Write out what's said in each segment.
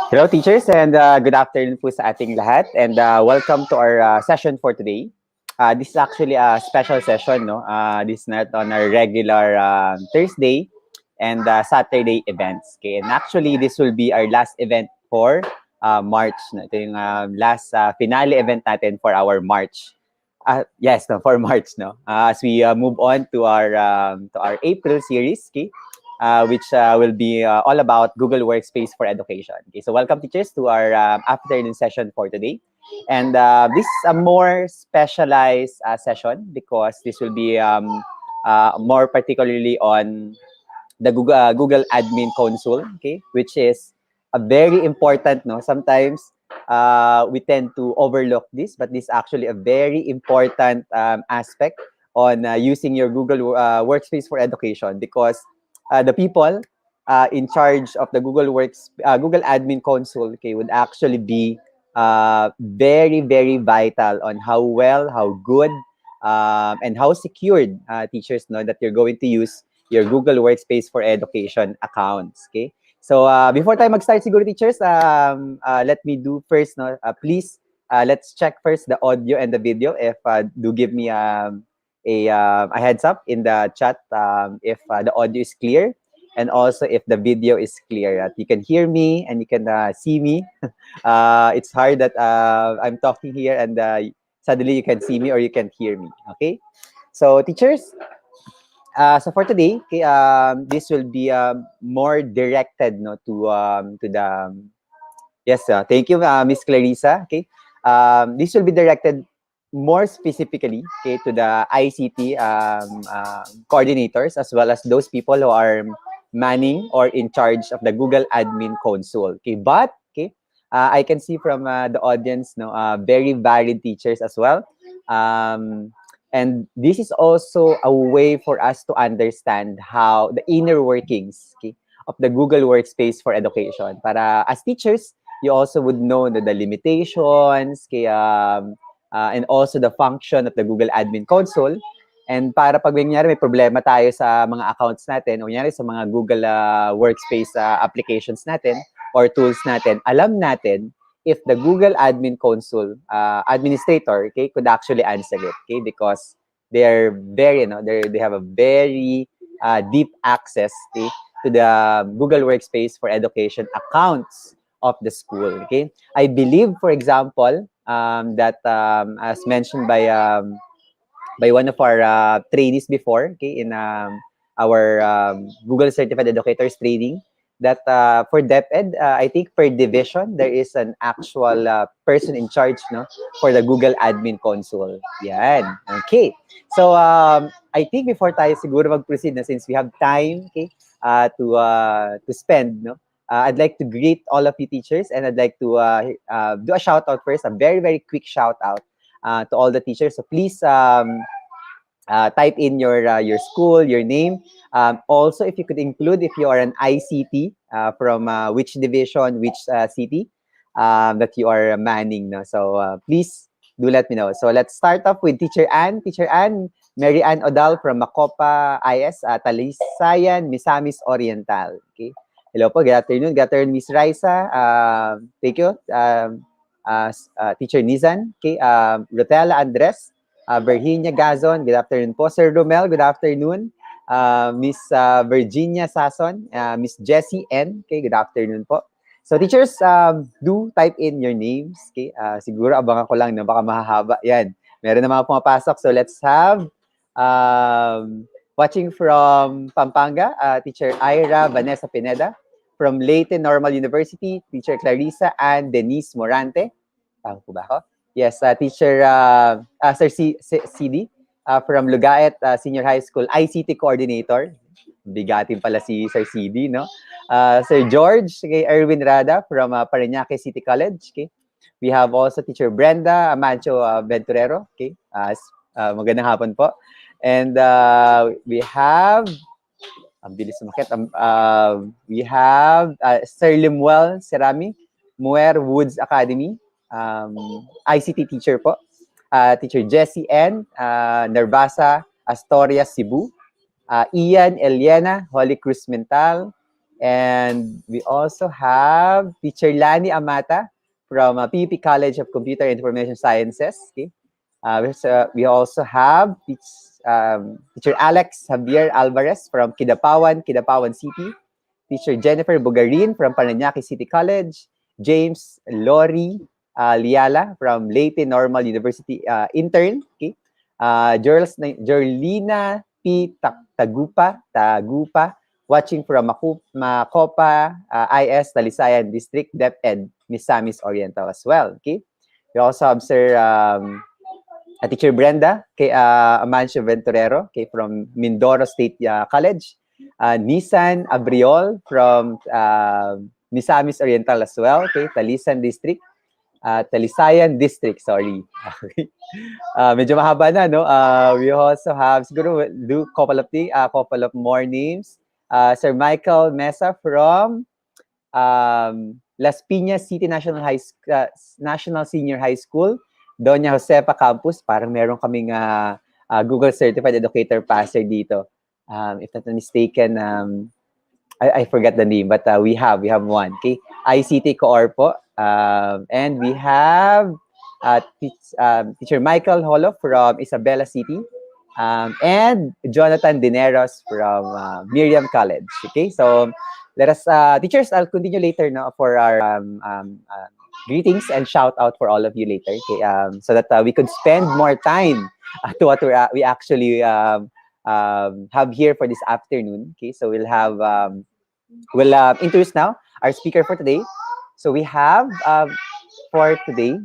Hello teachers and good afternoon po sa ating lahat and welcome to our session for today. This is actually a special session, no? This is not on our regular Thursday and Saturday events. Okay, and actually this will be our last event for March. No? Ito yung last finale event natin for our March. Yes, no, for March, no. As we move on to our April series, okay, which will be all about Google Workspace for Education. Okay, so welcome teachers to our afternoon session for today. And this is a more specialized session because this will be more particularly on the Google Admin Console, okay, which is a very important, no? Sometimes we tend to overlook this, but this is actually a very important aspect on using your Google Workspace for Education because the people in charge of the Google Admin Console, okay, would actually be very, very vital on how well, how good, and how secured teachers know that you're going to use your Google Workspace for Education accounts. Okay. So before tayo mag-start siguro teachers, let me do first, no, please, let's check first the audio and the video. If do give me a heads up in the chat if the audio is clear and also if the video is clear. That you can hear me and you can see me. It's hard that I'm talking here and suddenly you can see me or you can hear me. Okay. So teachers, so for today, okay, this will be more directed, no, to the yes. Thank you, Miss Clarissa. Okay, this will be directed more specifically, okay, to the ICT coordinators as well as those people who are manning or in charge of the Google Admin Console. Okay, but okay, I can see from the audience, no, very varied teachers as well. And this is also a way for us to understand how the inner workings, okay, of the Google Workspace for Education. Para as teachers, you also would know the limitations, okay, and also the function of the Google Admin Console. And para pag may problema tayo sa mga accounts natin, o kunyari sa mga Google Workspace applications natin or tools natin, alam natin if the Google Admin Console administrator, okay, could actually answer it, okay, because they're very, they have a very deep access, okay, to the Google Workspace for Education accounts of the school. Okay, I believe, for example, that as mentioned by one of our trainees before, okay, in our Google Certified Educators training, that for DepEd, I think per division, there is an actual person in charge, no, for the Google Admin Console. Yan. Okay. So, I think before tayo siguro mag-proceed na since we have time, okay, to spend, no, I'd like to greet all of you teachers and I'd like to do a shout out first, a very, very quick shout out to all the teachers. So please type in your school, your name. Also, if you could include if you are an ICT from which division, which city that you are manning. No? So please do let me know. So let's start off with Teacher Ann. Teacher Ann, Mary Ann Odal from Macopa IS, Talisayan, Misamis Oriental. Okay. Hello po, good afternoon. Good afternoon, Miss Raisa. Thank you. Teacher Nizan. Okay. Rotella Andres. Virginia Gazon, good afternoon po. Sir Romel, good afternoon. Miss Virginia Sason, Miss Jessie N, okay, good afternoon po. So teachers, do type in your names, okay? Siguro abangan ko lang na baka mahahaba. Yan, meron na mga pumapasok. So let's have, watching from Pampanga, Teacher Ira Vanessa Pineda. From Leyte Normal University, Teacher Clarissa and Denise Morante. Tama po ba ako? Yes, Teacher Sir CD from Lugaet Senior High School, ICT Coordinator. Bigatin pala si Sir CD, no? Sir George, kay Erwin Rada from Parañaque City College. Okay? We have also Teacher Brenda Amancio Venturero. Okay? Magandang hapon po. And we have, ang bilis sumakit, we have Sir Limuel Serami, Muer Woods Academy. ICT teacher po. Teacher Jessie N. Nervasa, Astoria, Cebu. Ian Eliana, Holy Cruz Mental. And we also have Teacher Lani Amata from PUP College of Computer and Information Sciences. Okay. We also have Teacher Alex Javier Alvarez from Kidapawan City. Teacher Jennifer Bugarin from Paranaque City College. James Lori Liala from Leyte Normal University intern. Okay. Jorlina P. Tagupa, watching from Macopa IS Talisayan District DepEd Misamis Oriental as well. Okay. We also have Sir Teacher Brenda Amancio Venturero from Mindoro State College. Nisan Abriol from Misamis Oriental as well. Okay, Talisayan District, sorry. Okay. Medyo mahaba na, no? We also have, siguro, do couple of more names. Sir Michael Mesa from Las Piñas City National Senior High School, Doña Josefa Campus. Parang meron kaming Google Certified Educator passer dito. If not mistaken, I forgot the name, but we have one. Okay, ICT Coor po. And we have Teacher Michael Holo from Isabela City. And Jonathan Dineros from Miriam College. Okay, so let us, teachers, I'll continue later now for our greetings and shout out for all of you later. Okay, so that we could spend more time to what we actually have here for this afternoon. Okay, so we'll introduce now our speaker for today. So we have for today.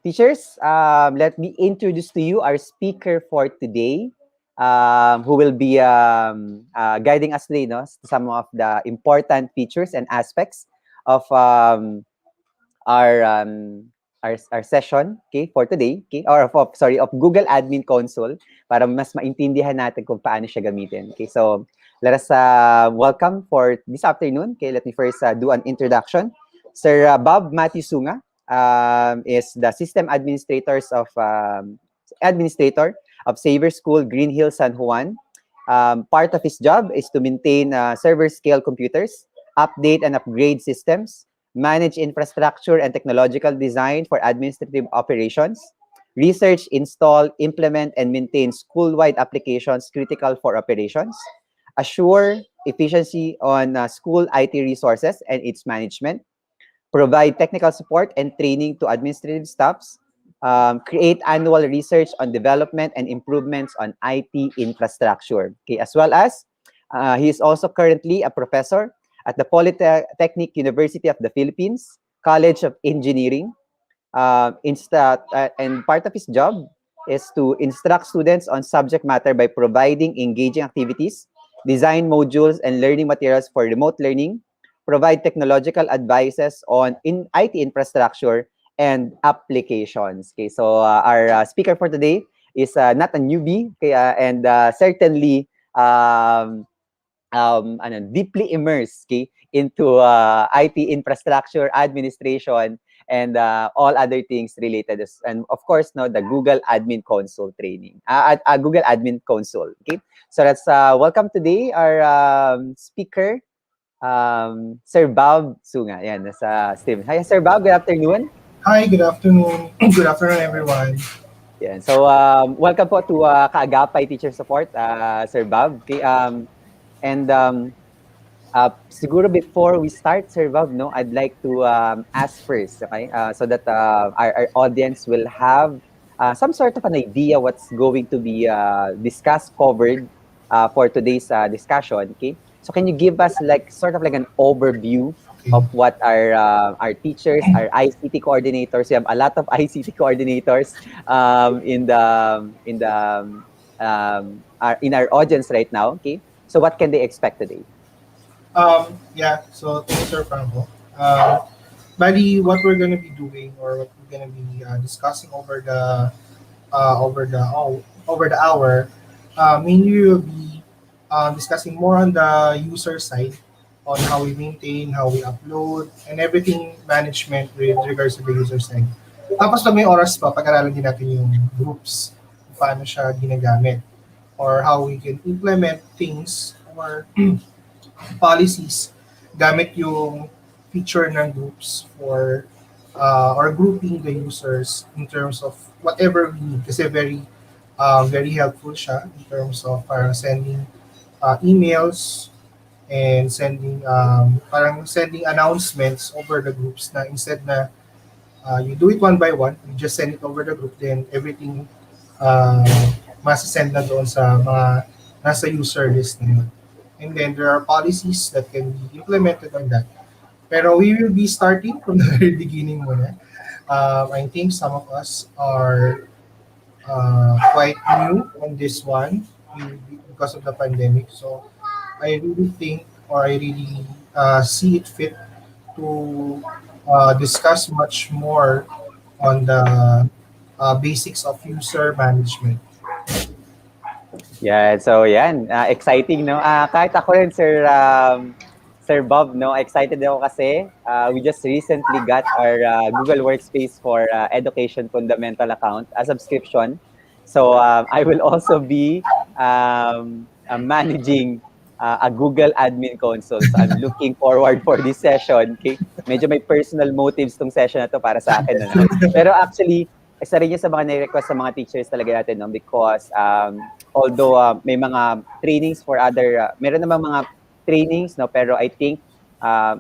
Teachers, let me introduce to you our speaker for today, who will be guiding us today, no, to some of the important features and aspects of our our session, okay, for today, okay, or of Google Admin Console, para mas maintindihan natin kung paano siya gamitin. Okay, so let us welcome for this afternoon. Okay, let me first do an introduction. Sir Bob Matthew Sunga is the system administrator of Xavier School, Green Hill, San Juan. Part of his job is to maintain server scale computers, update and upgrade systems, manage infrastructure and technological design for administrative operations, research, install, implement, and maintain school-wide applications critical for operations, assure efficiency on school IT resources and its management, provide technical support and training to administrative staffs, create annual research on development and improvements on IT infrastructure. Okay, as well as he is also currently a professor at the Polytechnic University of the Philippines, College of Engineering. And part of his job is to instruct students on subject matter by providing engaging activities, design modules and learning materials for remote learning, provide technological advices on IT infrastructure and applications. Okay, so our speaker for today is not a newbie, okay, and certainly deeply immersed, okay, into IT infrastructure, administration, and all other things related. And of course, no, the Google Admin Console training, Google Admin Console. Okay, so let's welcome today our speaker, Sir Bob Sunga. Yan, nasa stream. Hi, Sir Bob. Good afternoon. Hi, good afternoon. Good afternoon, everyone. Yan. So, welcome po to Kaagapay Teacher Support, Sir Bob. Okay, and siguro before we start, Sir Bob, no, I'd like to ask first, okay, so that our audience will have some sort of an idea what's going to be discussed, covered for today's discussion. Okay, so can you give us like sort of like an overview Okay. of what our teachers, our ICT coordinators? We have a lot of ICT coordinators in our audience right now. Okay, so what can they expect today? So thank you, Sir Franco. Bali, what we're gonna be doing, or what we're gonna be discussing over the hour, mainly we'll be discussing more on the user side on how we maintain, how we upload, and everything management with regards to the user side. Tapos pag may oras pa, pag-aralan din natin yung groups, kung paano siya ginagamit, or how we can implement things or policies gamit yung feature ng groups for or grouping the users in terms of whatever we need. Kasi very helpful siya in terms of parang sending emails and sending announcements over the groups na instead na you do it one by one, you just send it over the group, then everything uh, masasend na doon sa mga nasa user list na yun. And then there are policies that can be implemented on that. Pero we will be starting from the very beginning muna. I think some of us are quite new on this one because of the pandemic. So I really think or I really see it fit to discuss much more on the basics of user management. Yeah, so yan, exciting, no? Kahit ako rin, Sir Bob, no? Excited ako kasi we just recently got our Google Workspace for Education Fundamental account, a subscription. So I will also be managing a Google Admin Console. So I'm looking forward for this session. Okay? Medyo may personal motives tong session na to para sa akin. Ano? Pero actually, isa rin yun sa mga nai-request sa mga teachers talaga natin, no? Because although may mga trainings for other, meron namang mga trainings, no? Pero I think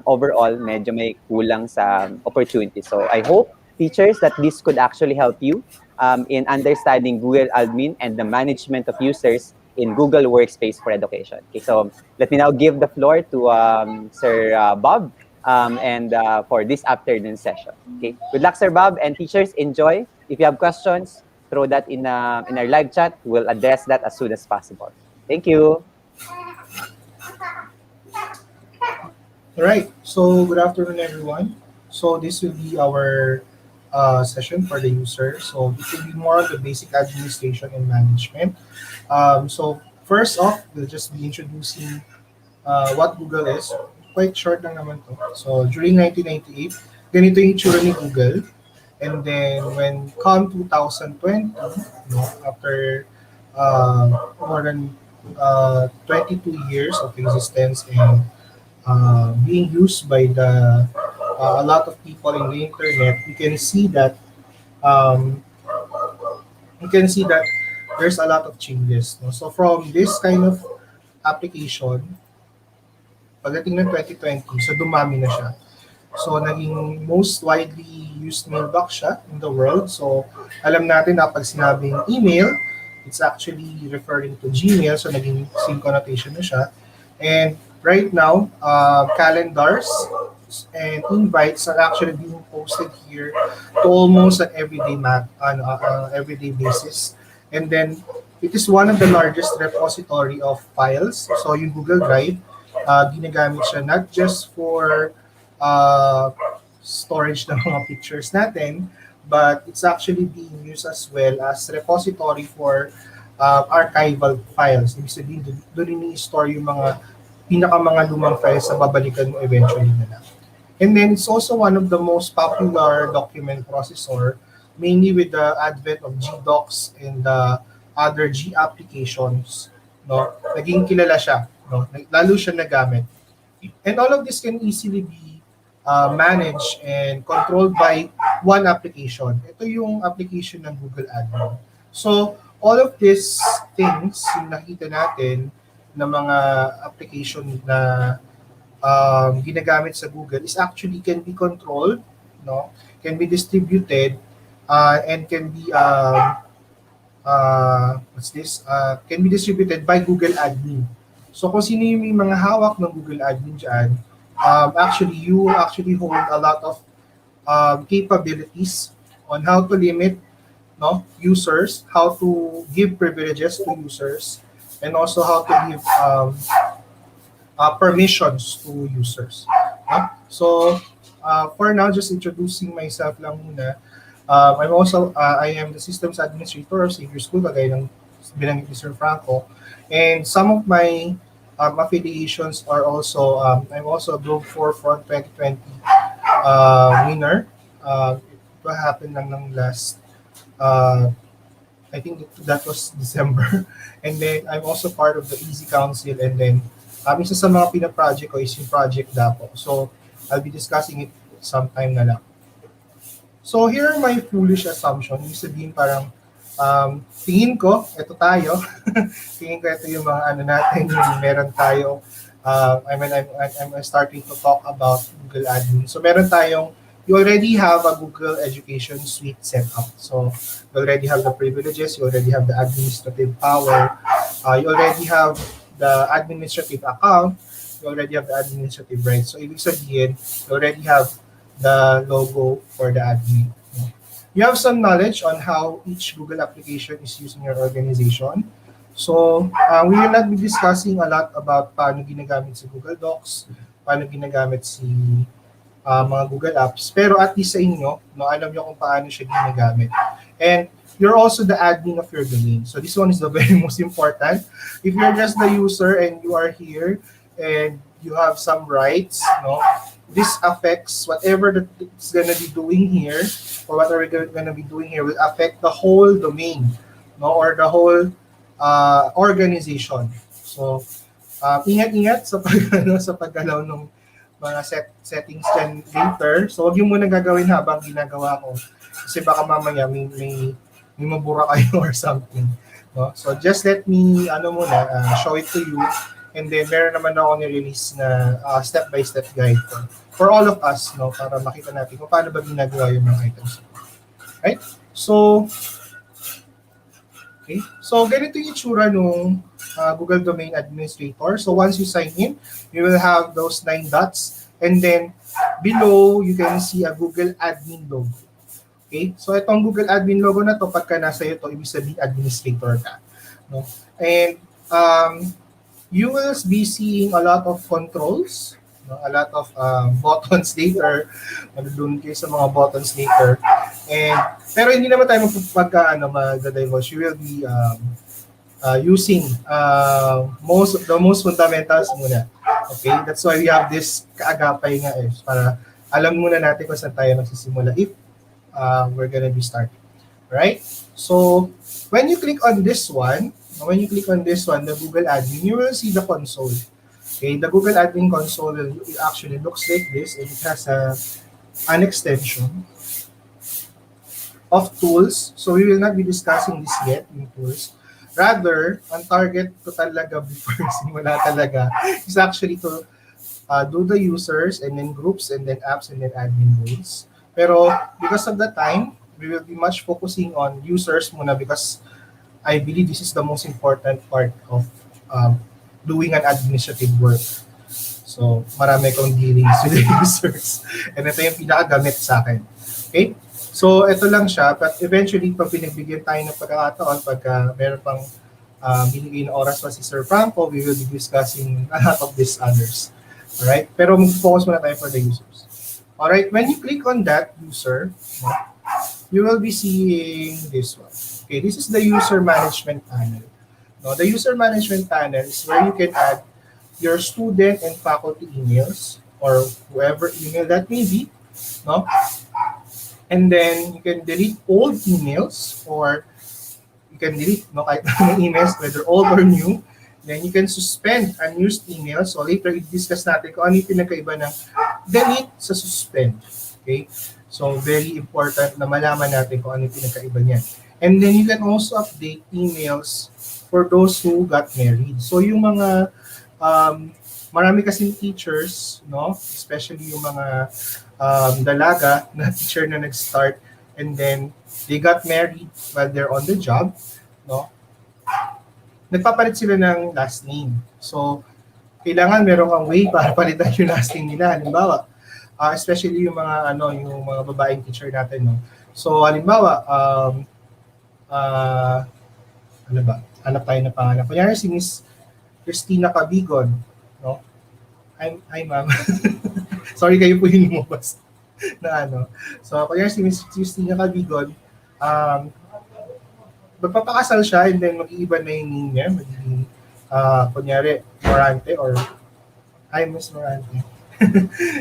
overall, medyo may kulang sa opportunity. So I hope, teachers, that this could actually help you in understanding Google Admin and the management of users in Google Workspace for Education. Okay, so let me now give the floor to Sir Bob and for this afternoon session. Okay, good luck, Sir Bob, and teachers, enjoy. If you have questions, throw that in our live chat. We'll address that as soon as possible. Thank you. All right. So good afternoon, everyone. So this will be our session for the user. So it will be more on the basic administration and management. So first off, we'll just be introducing what Google is. Quite short lang naman to. So during 1998, ganito yung itsura ni Google. And then when come 2020, after more than 22 years of existence and being used by the a lot of people in the internet, um, you can see that there's a lot of changes. No? So from this kind of application, pagdating ng 2020, so dumami na siya. So naging most widely used mailbox siya in the world. So alam natin na pag sinabing email, it's actually referring to Gmail. So naging same connotation na siya. And right now, calendars and invites are actually being posted here to almost an everyday basis. And then it is one of the largest repository of files. So yung Google Drive, ginagamit siya not just for uh, storage ng mga pictures natin, but it's actually being used as well as repository for archival files. Ibig sabihin, doon ini-store yung mga lumang files na babalikan mo eventually na lang. And then it's also one of the most popular document processor, mainly with the advent of GDocs and the other G applications. No, naging kilala siya. No, lalo siya nagamit. And all of this can easily be managed and controlled by one application. Ito yung application ng Google Admin. So, all of these things, yung nakita natin na mga application na ginagamit sa Google is actually can be controlled, no? Can be distributed, and can be distributed by Google Admin. So kung sino yung may mga hawak ng Google Admin dyan, actually you will actually hold a lot of capabilities on how to limit, no, users, how to give privileges to users, and also how to give permissions to users. No? So for now, just introducing myself lang muna. I am the systems administrator of Xavier School, kagaya ng binanggit ni Sir Franco. And some of my affiliations are also, I'm also a Globe Forefront 2020 winner. It will happen lang ng last, uh, I think that was December. And then I'm also part of the Easy Council. And then isa sa mga pina-project ko is yung Project Dapo. So I'll be discussing it sometime na lang. So here are my foolish assumption. Yung sabihin parang, tingin ko, ito tayo. Tingin ko ito yung mga ano natin, yung meron tayo. I'm starting to talk about Google Admin. So meron tayong, you already have a Google Education Suite set up. So you already have the privileges, you already have the administrative power, you already have the administrative account, you already have the administrative rights. So ibig sabihin, you already have the logo for the admin. You have some knowledge on how each Google application is used in your organization. So, we will not be discussing a lot about paano ginagamit si Google Docs, paano ginagamit si mga Google Apps. Pero at least sa inyo, no, alam nyo kung paano siya ginagamit. And you're also the admin of your domain. So this one is the very most important. If you're just the user and you are here and you have some rights, no, this affects whatever that it's gonna be doing here, or what we're gonna be doing here will affect the whole domain, no, or the whole organization. So, ingat-ingat sa pag sa paggalaw ng mga settings dyan later. So, wag yung muna gagawin habang ginagawa ko. Kasi baka mamaya may mabura kayo or something. No? So, just let me show it to you. And then, meron naman ako ni-release na step-by-step guide for all of us, no, para makita natin kung paano ba ginagawa yung mga items. Right? So, ganito yung itsura nung Google Domain Administrator. So, once you sign in, you will have those 9 dots. And then, below, you can see a Google Admin logo. Okay? So, itong Google Admin logo na to, pagka nasa iyo to, ibig sabihin administrator ka. No? And, you will be seeing a lot of controls, no? A lot of buttons later. Madudun kayo sa mga buttons later. And pero hindi naman tayo mag-divulge. You will be using the most fundamentals muna. Okay? That's why we have this kaagapay nga para alam muna natin kung saan tayo magsisimula if we're gonna be starting. Right? So, when you click on this one, the Google Admin, you will see the console. Okay, the Google Admin console actually looks like this, and it has an extension of tools. So we will not be discussing this yet, in tools. Rather, ang target ko talaga before simula talaga is actually to do the users, and then groups, and then apps, and then admin roles. Pero because of the time, we will be much focusing on users muna because I believe this is the most important part of doing an administrative work. So, marami kong dealings with the users. And ito yung pinakagamit sa akin. Okay? So, ito lang siya. But eventually, pag pinagbigyan tayo ng pagkakataon, pagka meron pang binigay na oras pa si Sir Franco, we will be discussing a lot of these others. Alright? Pero mag-focus muna tayo for the users. Alright? When you click on that user, you will be seeing this one. Okay, this is the user management panel. No, the user management panel is where you can add your student and faculty emails or whoever email that may be. No? And then you can delete old emails or you can delete kahit emails, whether old or new. Then you can suspend unused emails. So later, i-discuss natin kung ano yung pinagkaiba ng delete sa suspend. Okay? So very important na malaman natin kung ano yung pinagkaiba niyan. And then you can also update emails for those who got married. So yung mga marami kasing teachers, no, especially yung mga dalaga na teacher na nag-start and then they got married while they're on the job, no. Nagpapalit sila ng last name. So kailangan meron kang way para palitan yung last name nila. Halimbawa, especially yung mga yung mga babaeng teacher natin, no. So halimbawa, hanap tayo na pangalan. Kunyari si Miss Christina Cabigon, no? Hi ma'am. Sorry kayo po yung lumabas na So, kunyari si Miss Christina Cabigon, magpapakasal siya and then mag-iiba na yung name niya, magiging kunyari, Morante or hi, Miss Morante.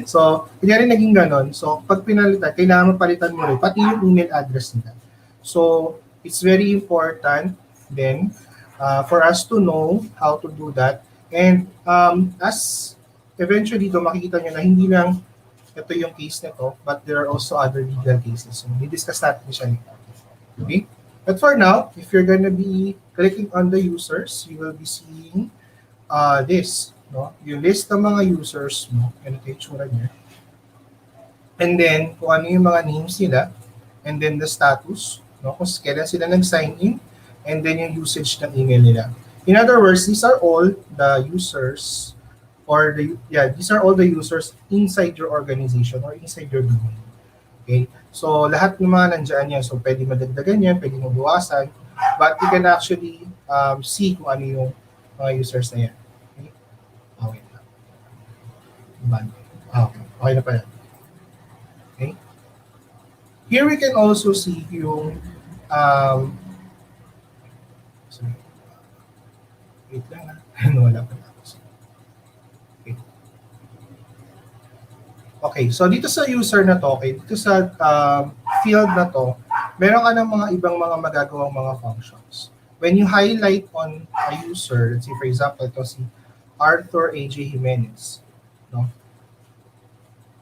So, kunyari naging ganon. So, pag pinalitan, kailangan mapalitan mo rin, pati yung email address nila. So, it's very important then for us to know how to do that. And as eventually, makikita nyo na hindi lang ito yung case nito, but there are also other legal cases. So, di-discuss natin siya nito. Okay? But for now, if you're gonna be clicking on the users, you will be seeing this. No? Yung list ng mga users mo, ganito yung tsura niya. And then, kung ano yung mga names nila, and then the status, no? Kung kailan sila nag-sign in, and then yung usage ng email nila. In other words, these are all the users these are all the users inside your organization or inside your domain. Okay? So, lahat ng mga nandiyan yan. So, pwede madagdagan yan, pwede mabawasan, but you can actually see kung ano yung mga users na yan. Okay? Okay na. Okay. Okay na pala. Okay? Here we can also see yung sorry. Wait lang ha. Wala pa na. Okay, so dito sa user na to, okay, dito sa field na to, meron ka ng mga ibang mga magagawang mga functions. When you highlight on a user, let's say for example, ito si Arthur A.J. Jimenez, no?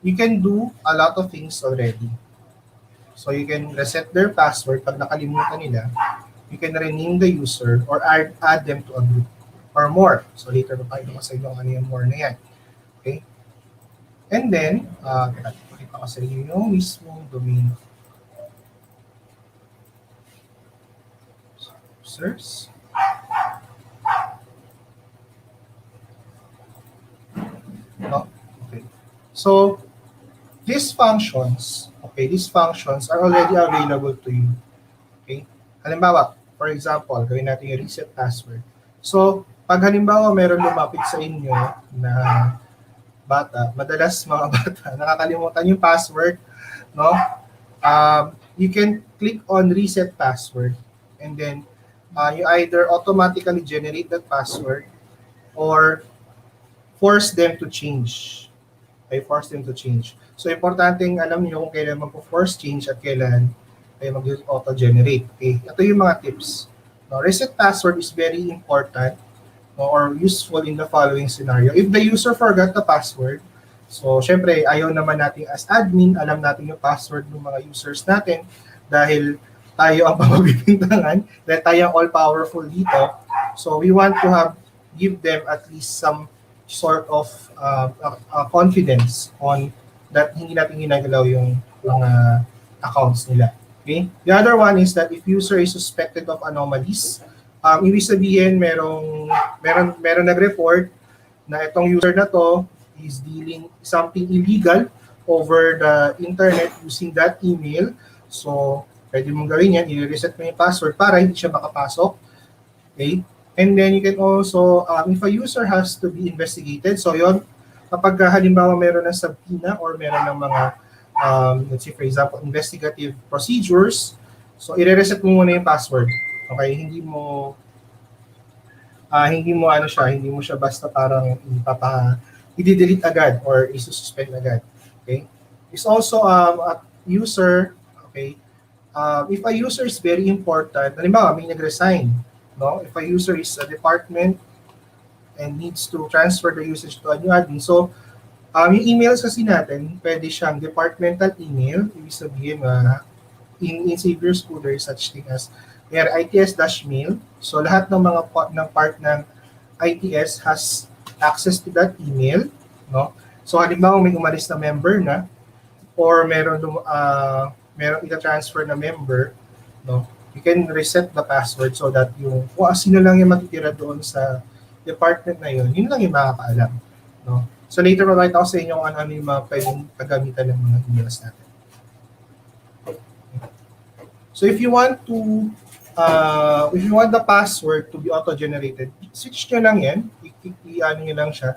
You can do a lot of things already. So you can reset their password pag nakalimutan nila. You can rename the user or add them to a group or more. So later papakita ko sa inyo ano yung more na yan. Okay? And then, pakita ko sa inyo yung mismong domain. Users. No? Okay. So, these functions are already available to you. Okay? Halimbawa, for example, gawin natin yung reset password. So, pag halimbawa meron lumapit sa inyo na bata, madalas mga bata, nakakalimutan yung password, no? You can click on reset password and then you either automatically generate that password or force them to change. Okay, force them to change. So, importanteng alam niyo kung kailan magpo-force change at kailan ay mag-auto-generate. Okay? Ito yung mga tips. No, reset password is very important or useful in the following scenario. If the user forgot the password, so syempre ayaw naman natin as admin, alam natin yung password ng mga users natin dahil tayo ang pamabibintangan, dahil tayo ang all-powerful dito. So we want to give them at least some sort of confidence on that hindi natin ginagalaw yung mga accounts nila. Okay? The other one is that if user is suspected of anomalies, ibig sabihin meron nag-report na itong user na to is dealing something illegal over the internet using that email. So, pwede mong gawin yan, i-reset mo yung password para hindi siya makapasok. Okay? And then you can also, if a user has to be investigated, so yon kapag halimbawa meron ng subpoena or meron ng mga, let's say for example, investigative procedures, so i-reset mo muna yung password. Okay, hindi mo hindi mo siya basta parang i-delete agad or i-suspend agad. Okay? It's also a user, okay? If a user is very important, halimbawa may nag-resign, no? If a user is a department and needs to transfer the usage to a new admin, so yung emails kasi natin, pwede siyang departmental email, ibig sabihin in Xavier School there is such thing as ITS-mail. So lahat ng mga part ng ITS has access to that email, no? So halimbawa may umalis na member na or meron ita-transfer na member, no? You can reset the password so that yung kung sino lang yung matitira doon sa department na yun lang yung makakaalam, no? So later makita ko sa inyo kung ano yung mga pwedeng paggamitan ng mga emails natin. So if you want the password to be auto-generated, switch nyo lang yan. I-ano nyo lang siya.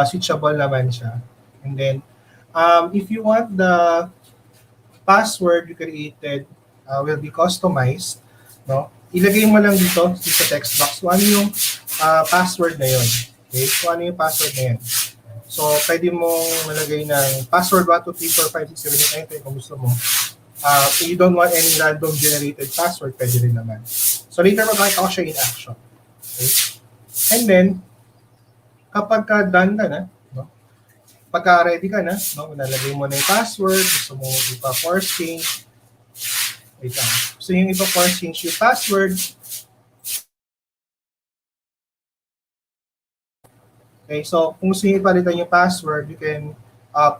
Switchable naman siya. And then, if you want the password you created will be customized, no? Ilagay mo lang dito sa text box kung ano yung password na yon. Okay? Kung ano yung password na yan. So, pwede mong malagay ng password 1, 2, 3, 4, 5, 6, 7, 8, 9, 10 kung gusto mo. If you don't want any random generated password, pwede rin naman. So, later mapakita ko siya in action. Okay? And then, kapag ka done ka na, no? Pagka ready ka na, no? Nalagay mo na yung password, gusto mo ipa-force change, wait lang. So, yung ipa-force change yung password, okay, so kung gusto nyo ipalitan yung password, you can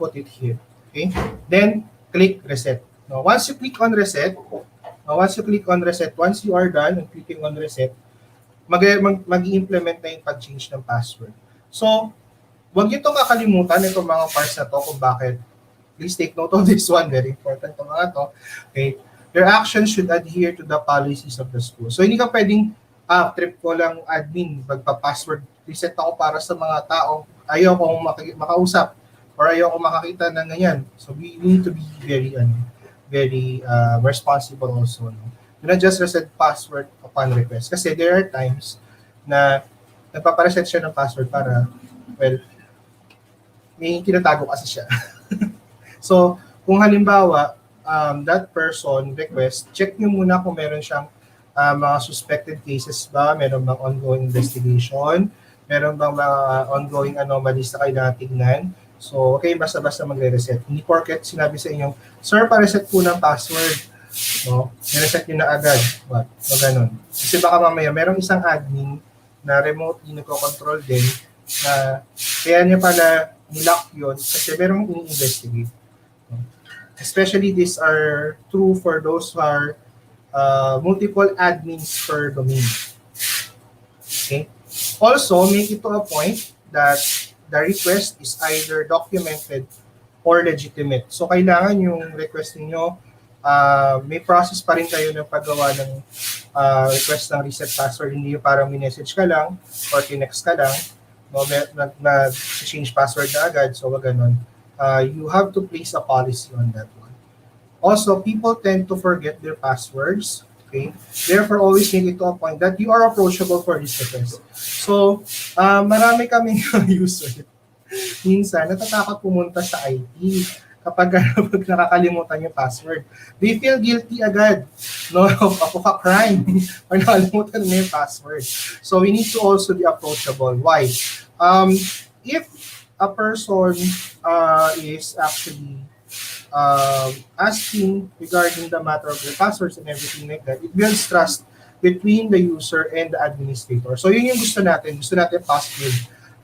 put it here. Okay? Then, click reset. Now, once you click on reset, once you are done and clicking on reset, mag-i-implement na yung pag-change ng password. So, huwag nyo itong kakalimutan, itong mga parts na to, kung bakit. Please take note of this one. Very important itong mga to. Okay? Your actions should adhere to the policies of the school. So, hindi ka pwedeng, trip ko lang admin, magpa-password reset ako para sa mga taong ayaw kong makausap or ayaw kong makakita ng ganyan. So, we need to be very responsible also. No? Do not just reset password upon request. Kasi there are times na nagpapareset siya ng password para, well, may tinatago kasi siya. So, kung halimbawa, that person request, check nyo muna kung meron siyang mga suspected cases ba, meron bang ongoing investigation, meron bang mga ongoing anomalies na kailangan tignan. So, okay, basta-basta magre-reset. Hindi porket sinabi sa inyo, sir, pa-reset po ng password. No? Nireset nyo na agad. What? O ganun. Kasi baka mamaya, merong isang admin na remotely nagko-control din na kaya niya pala nilock yun kasi merong ini-investigate. Especially these are true for those who are multiple admins per domain. Okay? Also, make it to a point that the request is either documented or legitimate. So, kailangan yung request niyo may process pa rin kayo ng paggawa ng request ng reset password. Hindi yung parang minessage ka lang or kinext ka lang, no, change password na agad. So, wag ganun. You have to place a policy on that one. Also, people tend to forget their passwords. Okay? Therefore, always make it to a point that you are approachable for this request. So, marami kaming user. Minsan, natatakot pumunta sa IT kapag nakakalimutan yung password. They feel guilty agad, no, of a crime or nakalimutan na yung password. So, we need to also be approachable. Why? If a person is actually asking regarding the matter of the passwords and everything like that, it builds trust between the user and the administrator. So yun yung gusto natin. Gusto natin positive.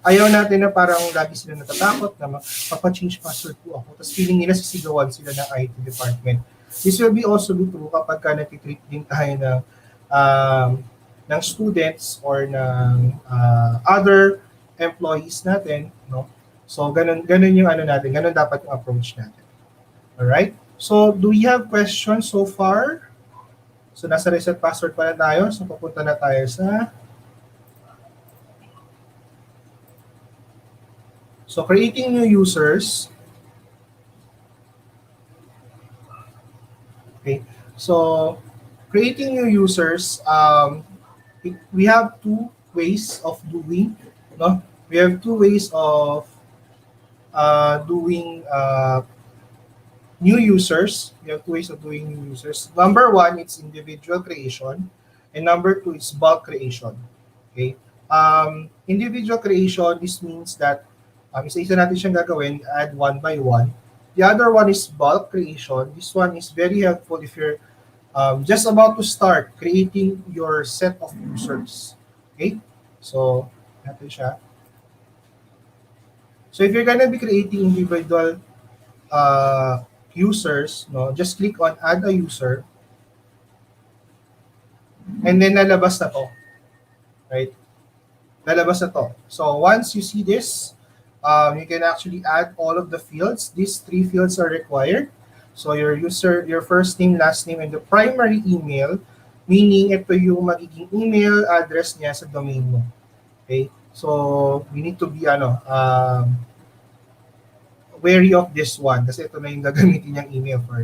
Ayaw natin na parang lagi sila natatakot na mapapa-change password po ako. Tapos feeling nila sisigawan sila ng IT department. This will be also be true kapag ka natitreat din tayo ng students or ng other employees natin. No? So ganun yung natin. Ganun dapat yung approach natin. Alright? So, do we have questions so far? So, nasa reset password pa na tayo. So, papunta na tayo sa... So, creating new users. Okay. So, creating new users, we have two ways of doing. No? We have two ways of doing new users. We have two ways of doing new users. Number one, it's individual creation. And number two, it's bulk creation. Okay? Individual creation, this means that isa-isa natin siyang gagawin, add one by one. The other one is bulk creation. This one is very helpful if you're just about to start creating your set of users. Okay? So, natin siya. So, if you're gonna be creating individual users, no, just click on add a user and then lalabas na to. Right? Lalabas na to. So once you see this, you can actually add all of the fields. These three fields are required. So your user, your first name, last name, and the primary email, meaning ito yung magiging email address niya sa domain mo. Okay? So you need to be wary of this one kasi ito na yung gagamitin niyang email for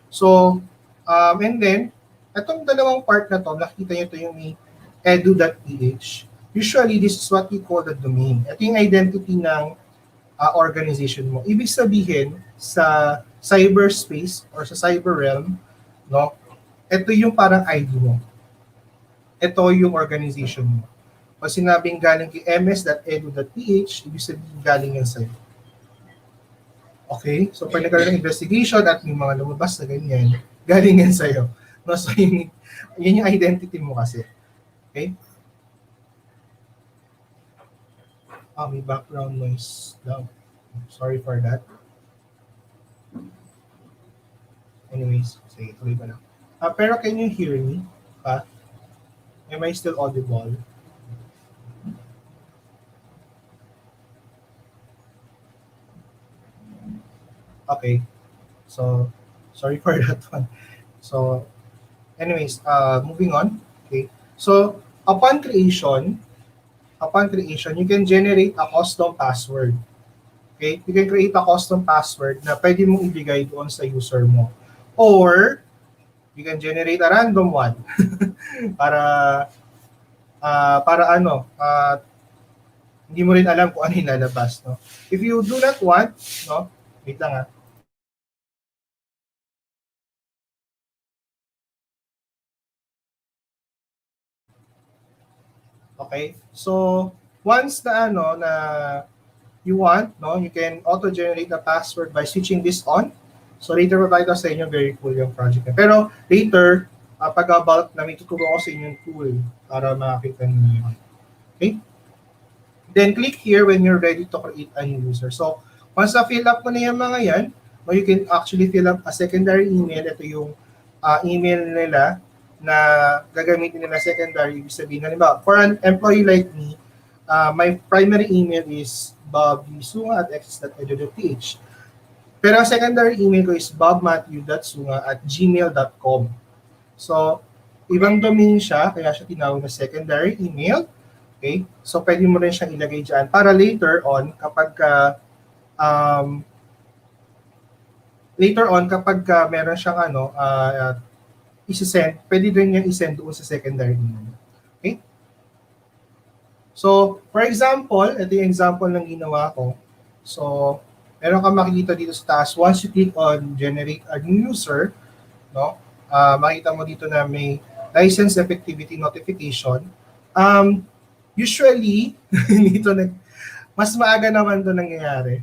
So, and then, itong dalawang part na to, nakikita niyo ito yung may edu.ph. Usually, this is what we call the domain. Ito yung identity ng organization mo. Ibig sabihin, sa cyberspace or sa cyber realm, no, ito yung parang ID mo. Ito yung organization mo. Pag sinabing galing kay ms.edu.ph, ibig sabihin galing yan sa'yo. Okay? So, pag nagkaroon ng investigation at may mga lumabas na ganyan, galing yan sa'yo. No? So, yun yung identity mo kasi. Okay? May background noise daw. Sorry for that. Anyways, sige, tuloy pa lang. Pero can you hear me? Am I still audible? Okay. So, sorry for that one. So, anyways, moving on. Okay. So, upon creation, you can generate a custom password. Okay? You can create a custom password na pwede mong ibigay doon sa user mo. Or, you can generate a random one para hindi mo rin alam kung ano yung lalabas, no? If you do not want, no? Wait lang. Okay? So, once na you want, no, you can auto-generate a password by switching this on. So, later papakita sa inyo, very cool yung project. Pero, later, pag-about namin, tuturo ko sa inyo yung tool para makakita niyo yun. Okay? Then, click here when you're ready to create a new user. So, once na-fill up mo na yung mga yan, no, you can actually fill up a secondary email. Ito yung email nila na gagamitin nila secondary. Ibig sabihin, halimbawa, for an employee like me, my primary email is bobbsunga@xs.edu.ph. Pero ang secondary email ko is bobmatthew.sunga@gmail.com. So, ibang domain siya, kaya siya tinawag na secondary email. Okay? So, pwede mo rin siyang ilagay dyan para later on, kapag meron siyang isi-send, pwede rin niyang i-send doon sa secondary email. Okay? So, for example, ito yung example ng ginawa ko. So, meron kang makikita dito sa taas. Once you click on generate a new user, no, makita mo dito na may license effectivity notification. Usually, dito mas maaga naman ito nangyayari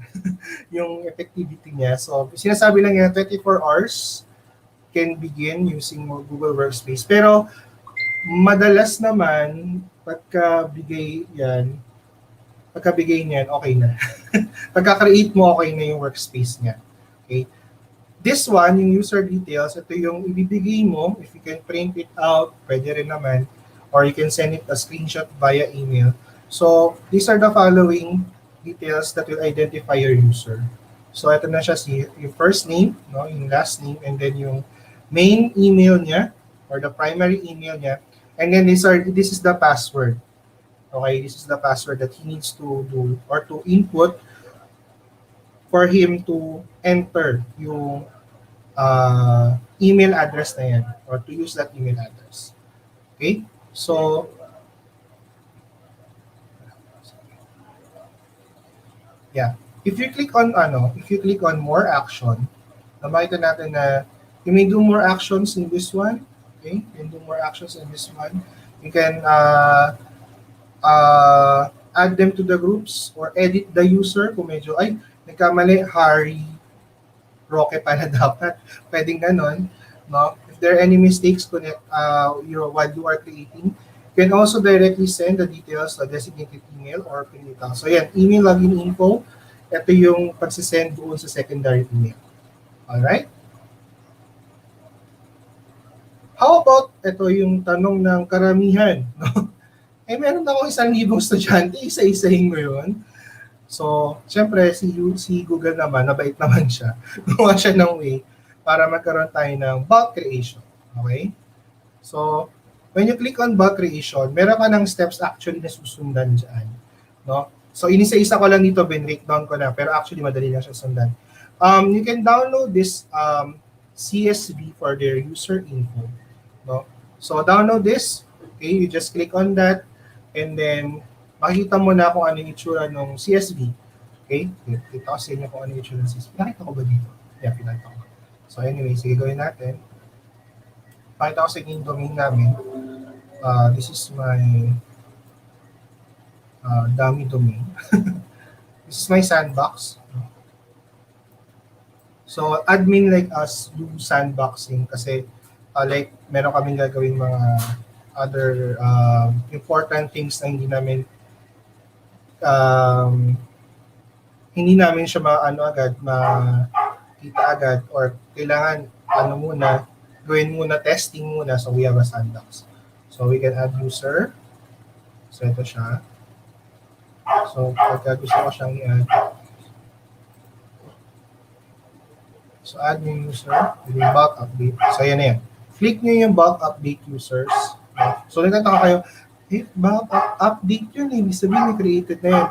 yung effectivity niya. So, sinasabi lang niya 24 hours can begin using Google Workspace. Pero, madalas naman, pagka-bigay niyan, okay na. Pagka-create mo, okay na yung workspace niya. Okay? This one, yung user details, ito yung ibibigay mo. If you can print it out, pwede rin naman. Or you can send it a screenshot via email. So, these are the following details that will identify your user. So, ito na siya, yung first name, no, yung last name, and then yung main email niya, or the primary email niya. And then this is the password. Okay, this is the password that he needs to do or to input for him to enter yung email address na yan or to use that email address. Okay? So, yeah. If you click on more action, makita natin na you may do more actions in this one. Okay? You can do more actions in this one. You can add them to the groups or edit the user kung medyo, nagkamali, Harry Roque pala dapat. Pwedeng ganon. No? If there are any mistakes while you are creating, you can also directly send the details to designated email or pinita. So yan, email login info. Ito yung pagsisend doon sa secondary email. Alright? How about ito yung tanong ng karamihan? No? Meron akong 1,000 estudyante, isa-isahin mo yun. So, syempre, si Google naman, nabait naman siya. Gumawa siya ng way para magkaroon tayo ng bulk creation. Okay? So, when you click on bulk creation, meron ka ng steps actually na susundan dyan. No? So, inisa-isa ko lang dito, breakdown ko na, pero actually, madali lang siya sundan. You can download this CSV for their user info. No? So, download this. Okay, you just click on that. And then, makikita mo na kung ano yung itsura ng CSV. Okay? Kita ko sa inyo kung ano yung itsura ng CSV. Nakita ko ba dito? Yeah, pinakita ko. So anyway, sige gawin natin. Pakita ko sa inyo yung domain namin. This is my dummy domain. This is my sandbox. So, admin like us do sandboxing kasi like meron kaming gagawin mga other important things na um, hindi namin siya makita agad or kailangan gawin muna, testing muna. So, we have a sandbox. So, we can add user. So, ito siya. So, pagka gusto ko siyang i-add, so, add new user, yung bulk update. So, yan na yan. Click nyo yung bulk update users. So, nagtataka kayo, bulk update yun, ibig sabihin, created na yun.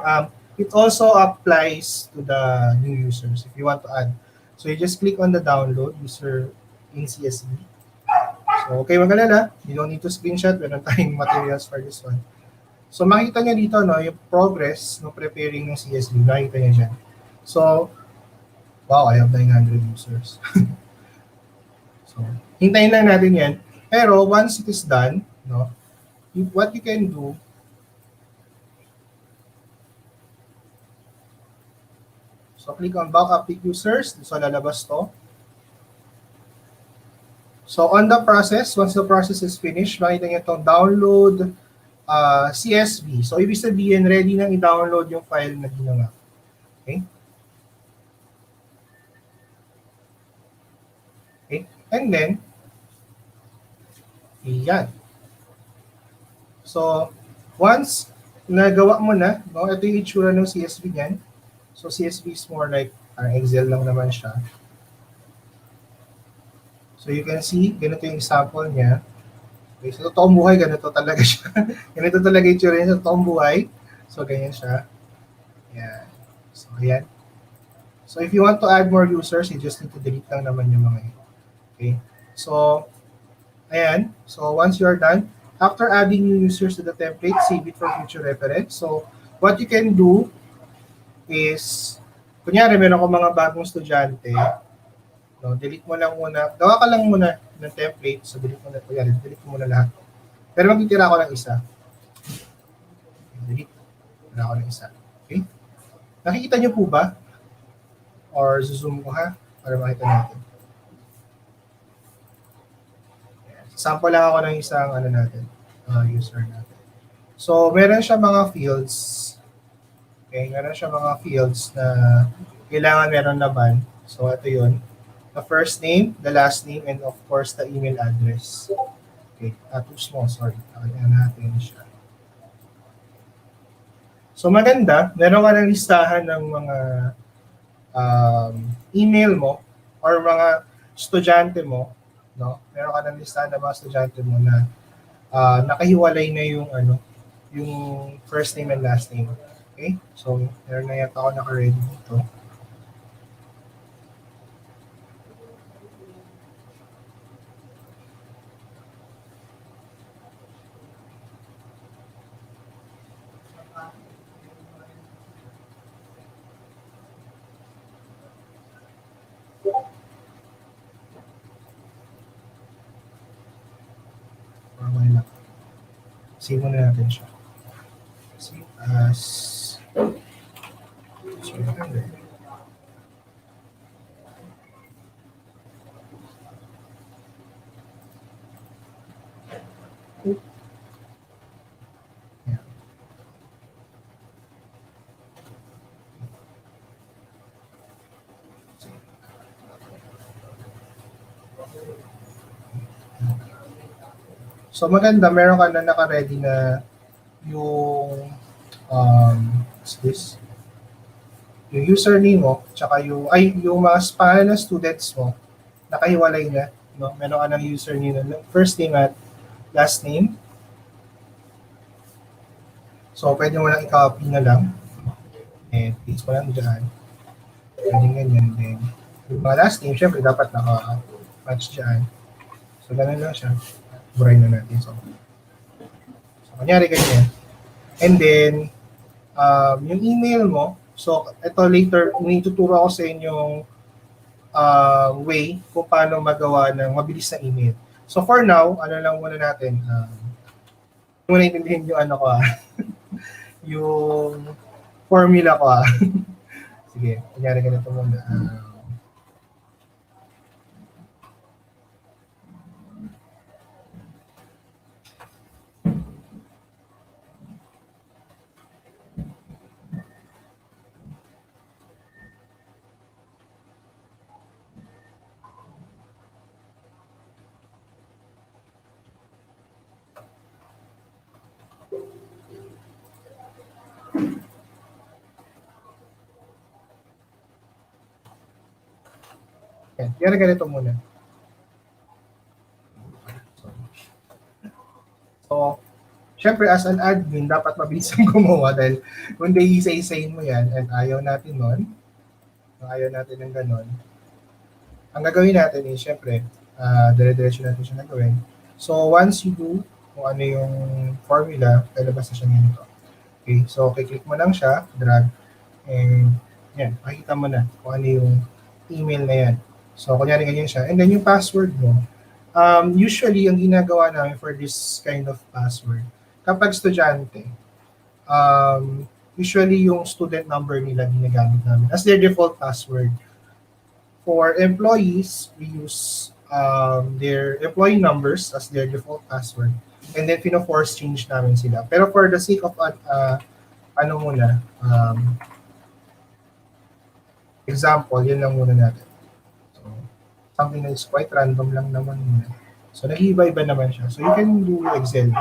It also applies to the new users if you want to add. So, you just click on the download user in CSV. So, okay, magalala. You don't need to screenshot. Meron tayong materials for this one. So, makita nyo dito, no, yung progress no preparing ng CSV. Makita nyo dyan. So, wow, I have 900 users. So, hintayin lang natin yan. Pero, once it is done, no, what you can do, so, click on bulk update users. So, lalabas to. So, on the process, once the process is finished, makita nyo itong download CSV. So, ibig sabihin, ready nang i-download yung file na ginawa. Okay? Okay? And then, yan. So, once nagawa mo na, no, ito yung itsura ng CSV niyan. So, CSV is more like Excel lang naman siya. So, you can see, ganito yung example niya. Okay, sa totoong buhay, ganito talaga siya. Ganito talaga yung itsura niya sa totoong buhay. So, ganyan siya. Yan. So, ayan. So, if you want to add more users, you just need to delete lang naman yung mga yun. Okay. So, ayan. So, once you are done, after adding new users to the template, save it for future reference. So, what you can do is, kunyari, meron ko mga bagong estudyante, no, delete mo lang muna, gawa ka lang muna ng template, so delete mo na, kunyari, delete mo muna lahat. Pero magtitira ko ng isa. Delete. Tira ko ng isa. Okay? Nakikita niyo po ba? Or zoom ko ha, para makita natin. Sample lang ako ng isang user natin. So, meron siya mga fields. Okay, meron siya mga fields na kailangan meron laban. So, ito yun. The first name, the last name, and of course, the email address. Okay, too small, sorry. Kaya natin siya. So, maganda. Meron ka ng listahan ng mga email mo or mga estudyante mo, no? Meron ka ng listahan ng mga estudyante mo na nakahiwalay na yung first name and last name. Okay? So, meron na yata ako naka-ready dito. Save muna natin siya. Save as So maganda, meron ka na naka-ready na yung what's this? Yung username mo, tsaka yung mga pangalan ng students mo, nakahiwalay na, no? Meron ka ng username na first name at last name. So pwede mo lang i-copy na lang. And paste mo lang dyan. Pwede ganyan din. Yung mga last name, syempre dapat naka-match dyan. So ganun lang siya. Buray na natin. So kunyari ganyan. And then, yung email mo, so ito later, may tuturo ako sa inyong way kung paano magawa ng mabilis na email. So for now, ano lang muna natin, muna intindihin yung ano ko yung formula ko Sige, kunyari ganito muna. Kunyari ganito muna. So, syempre as an admin, dapat mabilis ang gumawa dahil kung day isa-isahin mo yan and ayaw natin nun, ayaw natin ng ganon, ang gagawin natin is syempre, dire-diretso natin siya na gawin. So, once you do kung ano yung formula, lalabas na siya ganito. Okay, so click mo lang siya, drag, and yan, makikita mo na kung ano yung email na yan. So, kunyari ganyan siya. And then yung password mo, usually, ang ginagawa namin for this kind of password, kapag estudyante, usually yung student number nila ginagamit namin as their default password. For employees, we use their employee numbers as their default password. And then, pino-force change namin sila. Pero for the sake of, ano muna, example, yun lang muna natin. So, something that is quite random lang naman muna. So, nag-iiba-iba naman siya. So, you can do Excel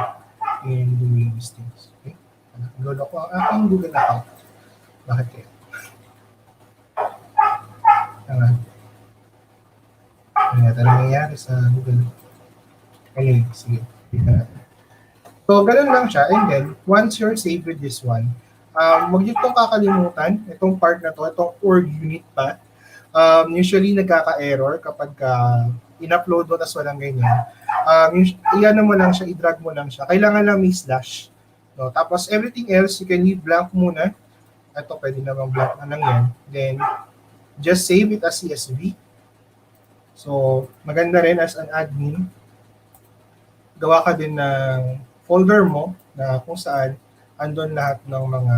in doing these things. Okay? Lolo ko ang aking Google account. Bakit kaya? Ano natin ang nangyayari sa Google? Anyway, sige. So, ganun lang siya. And then, once you're saved with this one, huwag niyo itong kakalimutan, itong part na to, itong org unit pa. Usually, nagkaka-error kapag in-upload mo tapos walang ganyan. Iyan mo lang siya, i-drag mo lang siya. Kailangan lang may slash. No? Tapos, everything else, you can leave blank muna. Ito, pwede naman blank na lang yan. Then, just save it as CSV. So, maganda rin as an admin, gawa ka din ng folder mo na kung saan andun lahat ng mga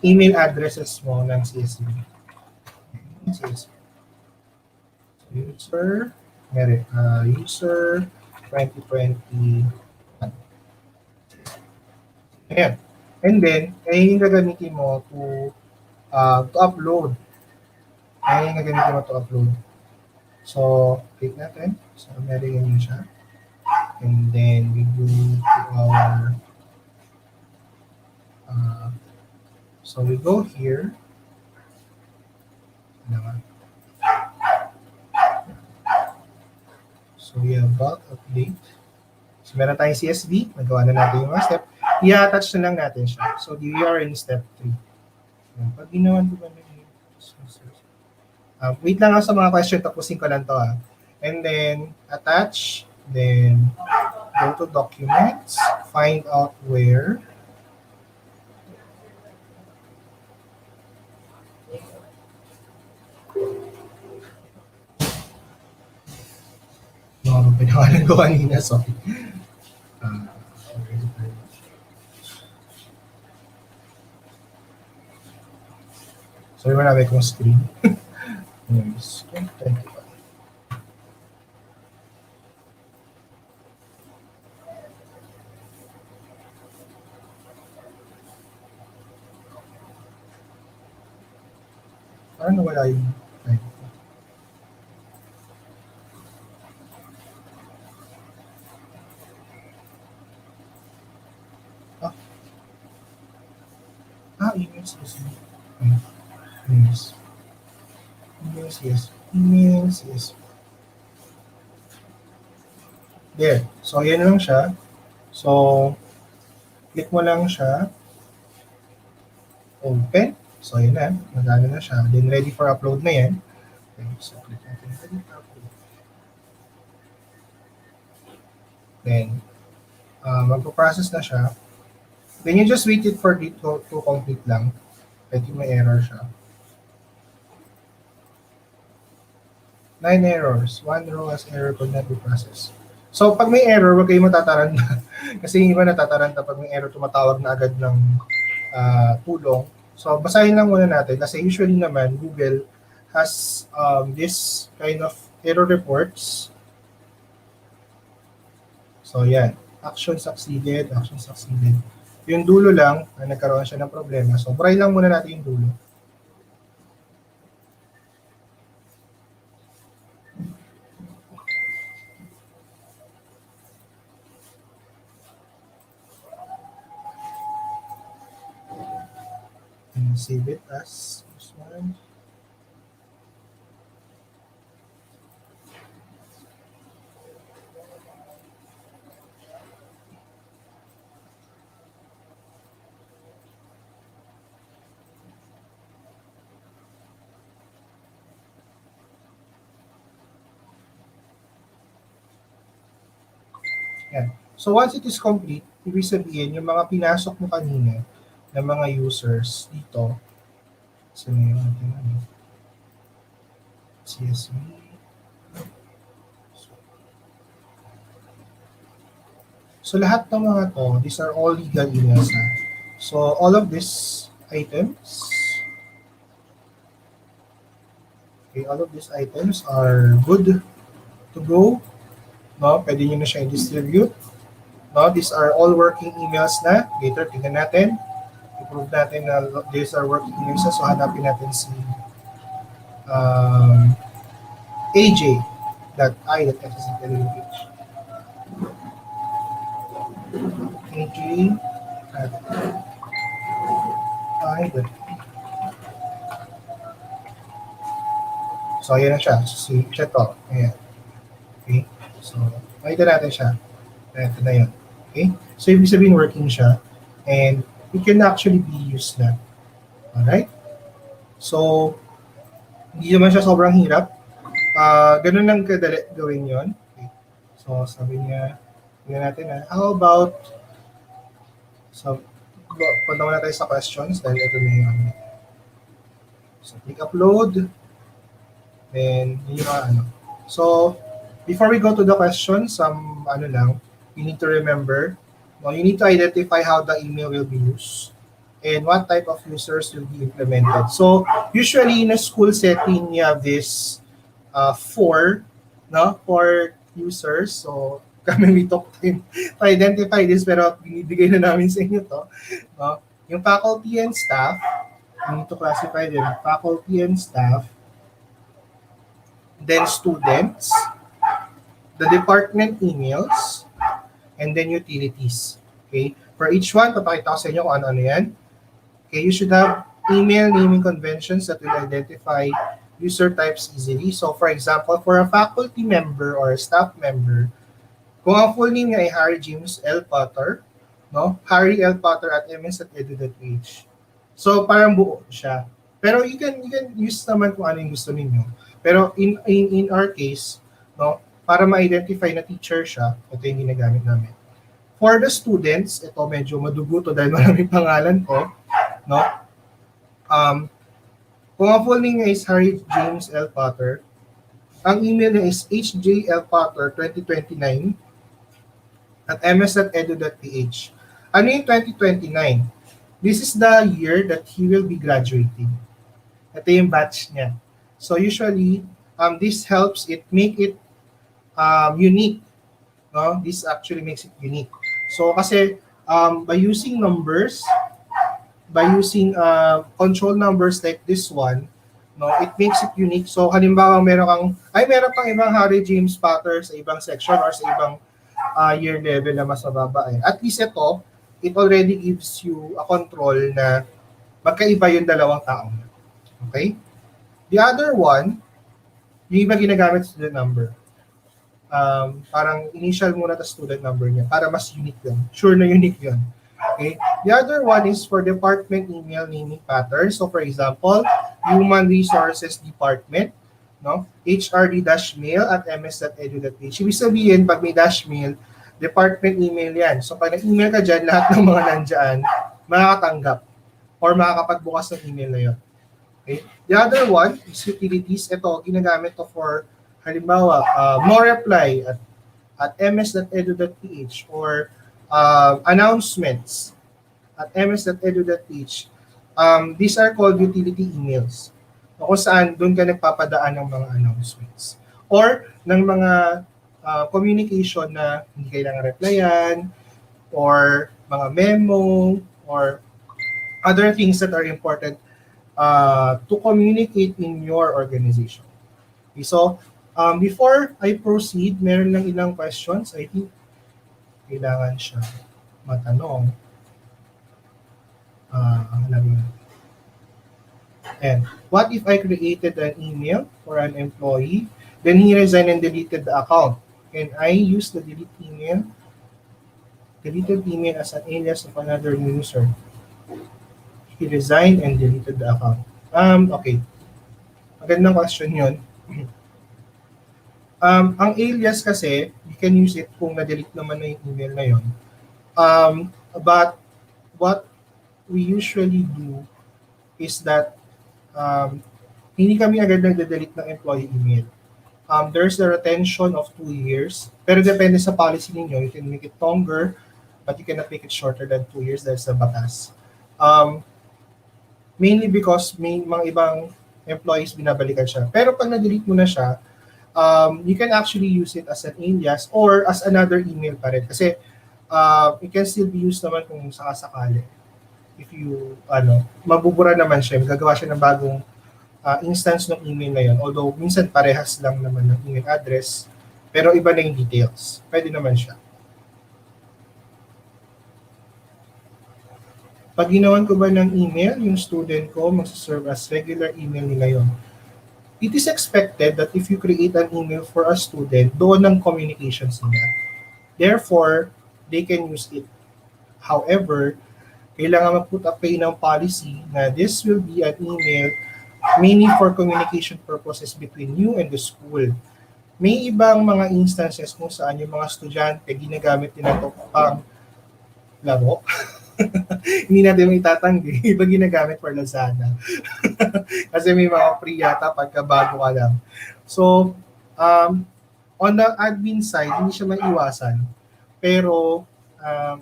email addresses mo ng CSV. CSV. User, user 2020. Ayan. And then, ay yung gagamitin mo to upload. Ay yung gagamitin mo to upload. So, click natin. So, meron yun siya. And then, we go to our so, we go here. So, we have bulk update. So, meron tayong CSV. Nagawa na natin yung mga step. I-attach na lang natin siya. So, we are in step 3. Pag ginawan ko ba na wait lang ako sa mga question. Tapusin ko lang to And then, attach. Then, go to documents. Find out where. No, pinawalan ko kanina. Sorry. Sorry, marami kong screen. Yes. Thank you. Parang nawala yung emails, yes. Emails, yes. There. So, yan lang siya. So, click mo lang siya. Open. So, yun na. Magana na siya. Then, ready for upload na yan. Okay, so, click natin. Ready for upload. Then, Magpo-process na siya. Then you just wait it for it to complete lang. Pwede may error siya. 9 errors. 1 row has error could not be processed. So, pag may error, huwag kayo matataranta. Kasi yung iba natataranta pag may error, tumatawag na agad ng tulong. So, basahin lang muna natin. Kasi usually naman, Google has this kind of error reports. So, yan. Action succeeded, action succeeded. Yung dulo lang, nagkaroon siya ng problema. So, try lang muna natin yung dulo. And save it as this one. Yan. So once it is complete, ibig sabihin, yung mga pinasok mo kanina ng mga users dito, so yun natin CSV. So lahat ng mga to, these are all legal emails na. So all of these items, okay, all of these items are good to go. No, pwede nyo na siya i-distribute. No, these are all working emails na. Later, tingnan natin. I-prove natin na these are working emails na. So, hanapin natin si aj.i.ssl page. aj.i. So, ayan na siya. So, siya to. Ayan. Okay. So, makita natin siya. Ito na yun. Okay? So, ibig sabihin working siya. And it can actually be used na. Alright? So, hindi naman siya sobrang hirap. Ganun lang kadali gawin yun. Okay. So, sabi niya, tingnan natin na, how about, so, punta muna tayo sa questions dahil ito na yun. So, click upload. Then, yun yung ano. So, before we go to the questions, you need to remember, you need to identify how the email will be used and what type of users will be implemented. So, usually in a school setting, you have this four users. So, kami we took time to identify this, pero binibigay na namin sa inyo to. No? Yung faculty and staff, you need to classify them. Faculty and staff, then students, the department emails, and then utilities. Okay? For each one, papakita ko sa inyo kung ano-ano yan. Okay, you should have email naming conventions that will identify user types easily. So, for example, for a faculty member or a staff member, kung ang full name niya ay Harry James L. Potter, no? Harry L. Potter at ms@edu.ph. So, parang buo siya. Pero you can use naman kung ano yung gusto ninyo. Pero in our case, no, para ma-identify na teacher siya, ito yung ginagamit namin. For the students, ito medyo madugo to dahil maraming pangalan ko, no? Kung ang full name niya is Harry James L. Potter, ang email niya is hjlpotter2029 at ms@edu.ph. Ano yung 2029? This is the year that he will be graduating. Ito yung batch niya. So usually, this helps it make it unique. No? This actually makes it unique. So kasi by using numbers, by using control numbers like this one, no, it makes it unique. So halimbawa meron pang ibang Harry James Potter sa ibang section or sa ibang year level na mas mababa. At least ito, it already gives you a control na magkaiba yung dalawang tao. Okay? The other one, yung iba ginagamit student number. Parang initial muna ta student number niya para mas unique yun. Sure na unique yun. Okay? The other one is for department email naming pattern. So for example, Human Resources Department, no? HRD-mail at ms.edu.ph. Ibig sabihin, pag may dash mail, department email yan. So pag nag-email ka dyan, lahat ng mga nandyan, makakatanggap or makakapagbukas ng email na yun. Okay? The other one is utilities. Ito, ginagamit to for, halimbawa, no reply at ms.edu.ph or announcements at ms.edu.ph. These are called utility emails. Kung saan doon ka nagpapadaan ng mga announcements. Or ng mga communication na hindi kailangan replyan, or mga memo, or other things that are important to communicate in your organization. Okay, so, before I proceed, meron lang ilang questions. I think kailangan siya matanong. And what if I created an email for an employee, then he resigned and deleted the account? Can I use the deleted email as an alias of another user? He resigned and deleted the account. Okay. Magandang question yun. Ang alias kasi, you can use it kung na-delete naman na yung email na yun. But what we usually do is that hindi kami agad nagde-delete ng employee email. There's a retention of 2 years. Pero depende sa policy ninyo. You can make it longer, but you cannot make it shorter than 2 years dahil sa batas. Mainly because may mga ibang employees binabalikan siya. Pero pag na-delete mo na siya, you can actually use it as an alias or as another email pa rin. Kasi it can still be used naman kung sakasakali. If you, mabubura naman siya, gagawa siya ng bagong instance ng email na yun. Although, minsan parehas lang naman ng email address, pero iba na yung details. Pwede naman siya. Pag ginawan ko ba ng email, yung student ko, magsaserve as regular email nila yun. It is expected that if you create an email for a student, doon ang communications nila. Therefore, they can use it. However, kailangan mag-put up kayo ng policy na this will be an email mainly for communication purposes between you and the school. May ibang mga instances kung saan yung mga estudyante ginagamit nila ito pang laro. Hindi natin may itatanggi. Iba ginagamit for Lazada. Kasi may mga free yata pagkabago ka lang. So, on the admin side, hindi siya maiwasan. Pero,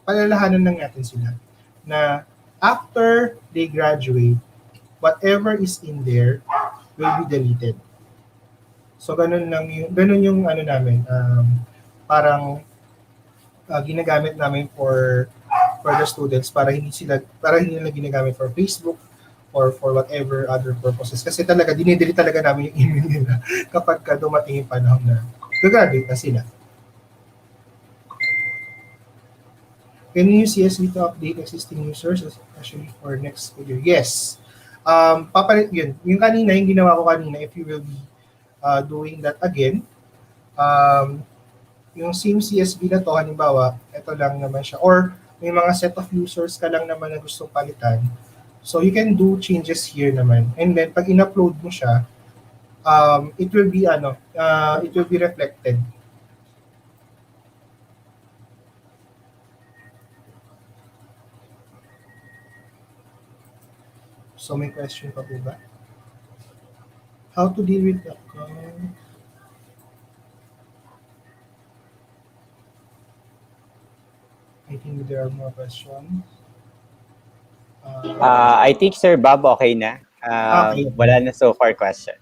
palalahanan lang natin sila na after they graduate, whatever is in there will be deleted. So, ganun yung ano namin, parang ginagamit namin for the students para hindi nila ginagamit for Facebook or for whatever other purposes. Kasi talaga, dinidelete talaga namin yung email nila kapag dumating yung panahon na gagraduate na sila. Can you use CSV to update existing users, especially for next school year? Yes. Papalit yun. Yung kanina, yung ginawa ko kanina, if you will be doing that again, yung same CSV na to, halimbawa, ito lang naman siya. Or may mga set of users ka lang naman na gustong palitan. So you can do changes here naman. And then, pag in-upload mo siya, it will be reflected. So may question pa po ba? How to deal with the account? I think there are more questions. I think Sir Bob, okay na. Okay. Wala na so far question.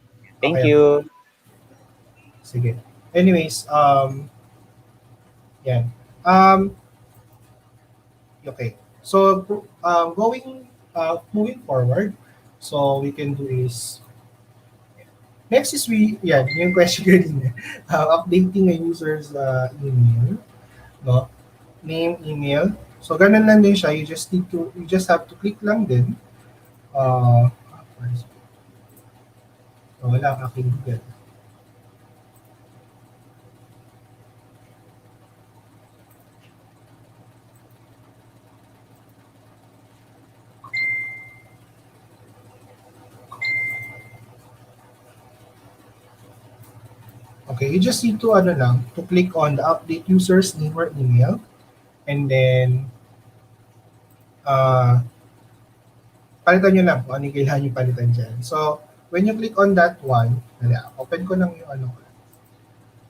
Thank Okay. you. Sige. Anyways, yan. Okay. So, moving forward, so we can do is, next is yung question kanina, updating a user's email, no? Name, email. So, ganun lang din siya. You just have to click lang din. Wala ang aking Google. Okay, you just need to to click on the update user's name or email, and then uh, palitan nyo lang kung ano yung kailangan nyo palitan dyan. So, when you click on that one, open ko lang yung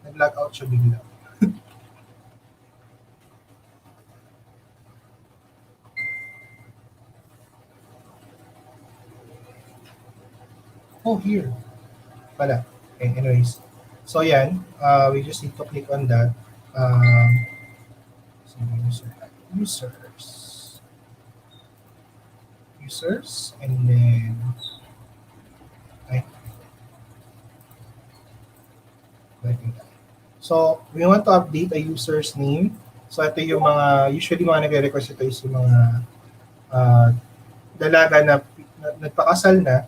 nag-log out siya bigla. Oh, here. Pala. Okay, anyways. So, yan. We just need to click on that. So, users. Users. And then, ay, so, we want to update a user's name. So, ito yung usually mga nagre-request ito is yung mga uh, dalaga na nagpakasal na,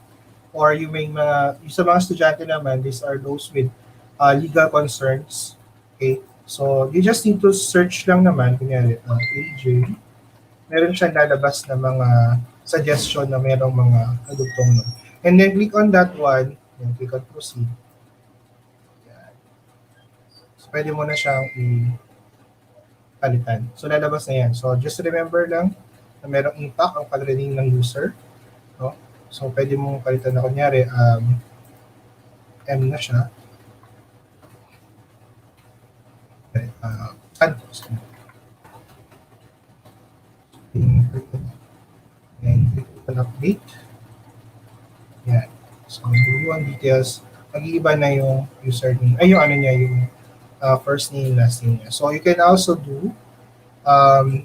or yung may yung sa mga estudyante naman, these are those with legal concerns. Okay? So, you just need to search lang naman, kunyari, AJ, meron siyang lalabas na mga suggestion na merong mga kadugtong nun. And then, click on that one, and click on proceed. Yan. So, pwede mo na siyang palitan. So, lalabas na yan. So, just remember lang na merong impact ang pag-reading ng user. No? So, pwede mong palitan na kunyari, M na siya. And click on update. Yan. So, yung details, mag-iiba na yung username, ay yung niya, yung first name, last name niya. So, you can also do,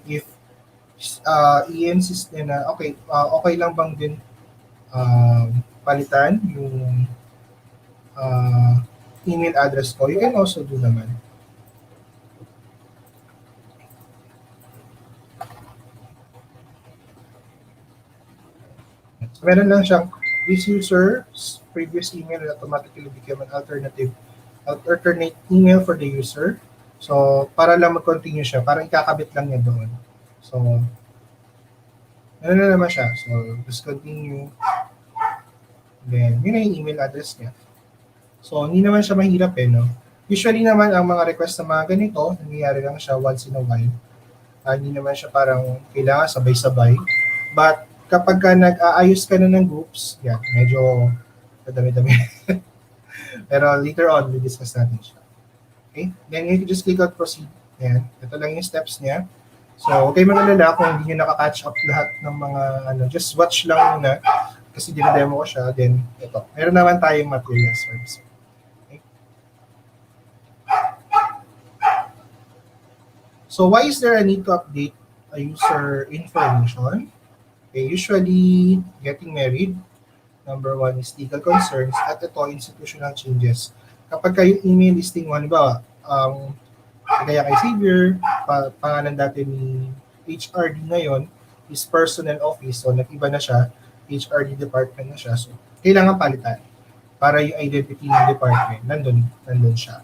if i-insist niya na, okay, okay lang bang din palitan yung email address ko, you can also do naman. So, meron lang siyang, this user's previous email will automatically become an alternate email for the user. So, para lang mag-continue siya, parang ikakabit lang niya doon. So, ano na naman siya. So, just continue. Then, yun na yung email address niya. So, hindi naman siya mahirap no? Usually naman, ang mga request na mga ganito, nangyayari lang siya once in a while. Hindi naman siya parang kailangan sabay-sabay. But, kapag ka nag-aayos ka na ng groups, yan, medyo madami-dami. Pero later on, we discuss natin siya. Okay? Then, you can just click on proceed. Yan. Ito lang yung steps niya. So, okay mag-alala kung hindi nyo nakaka-catch up lahat ng mga, just watch lang muna kasi dinademo ko siya. Then, ito. Meron naman tayong materials service. Okay? So, why is there a need to update a user information? Okay, usually, getting married, number one is legal concerns, at ito, institutional changes. Kapag yung email listing mo, halimbawa, kaya kay Xavier, pangalan dati ni HRD ngayon is personnel office. So, nag-iba na siya. HRD department na siya. So, kailangan palitan para yung identity ng department nandun siya.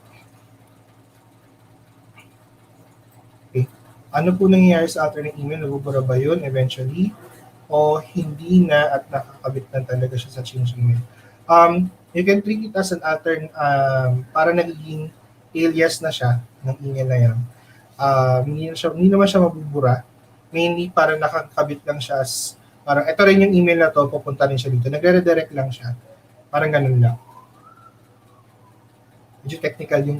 Okay. Ano po nangyayari sa alternate email? Nabubura ba yun eventually? O hindi na at nakakabit na talaga siya sa change email? You can treat it as an alternate, para nagiging alias na siya ng email na yan. Hindi naman siya mabubura. Mainly para nakakabit lang siya as, parang ito rin yung email na to, pupunta rin siya dito. Nagre-redirect lang siya. Parang ganun lang. Medyo technical yung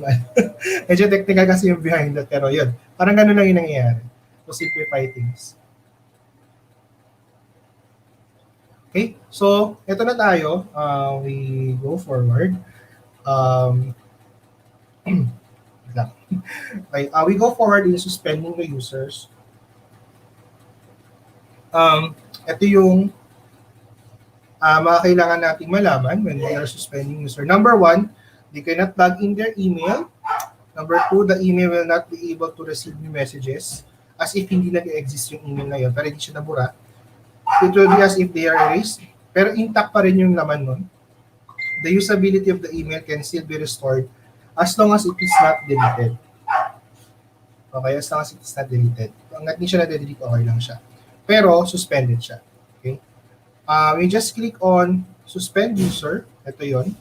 medyo technical kasi yung behind that, pero yun. Parang ganun lang yung nangyayari. To simplify things. Okay, so ito na tayo. We go forward. Okay, we go forward in suspending the users. Ito yung mga kailangan nating malaman when we are suspending user. Number one, they cannot log in their email. Number two, the email will not be able to receive new messages as if hindi nag-exist yung email na yun, pero hindi siya nabura. It will be as if they are erased, pero intact pa rin yung laman nun. The usability of the email can still be restored as long as it is not deleted. Okay, as long as it is not deleted. Hanggat hindi siya na-delete, okay lang siya. Pero, suspended siya. Okay? We just click on suspend user. Ito yon,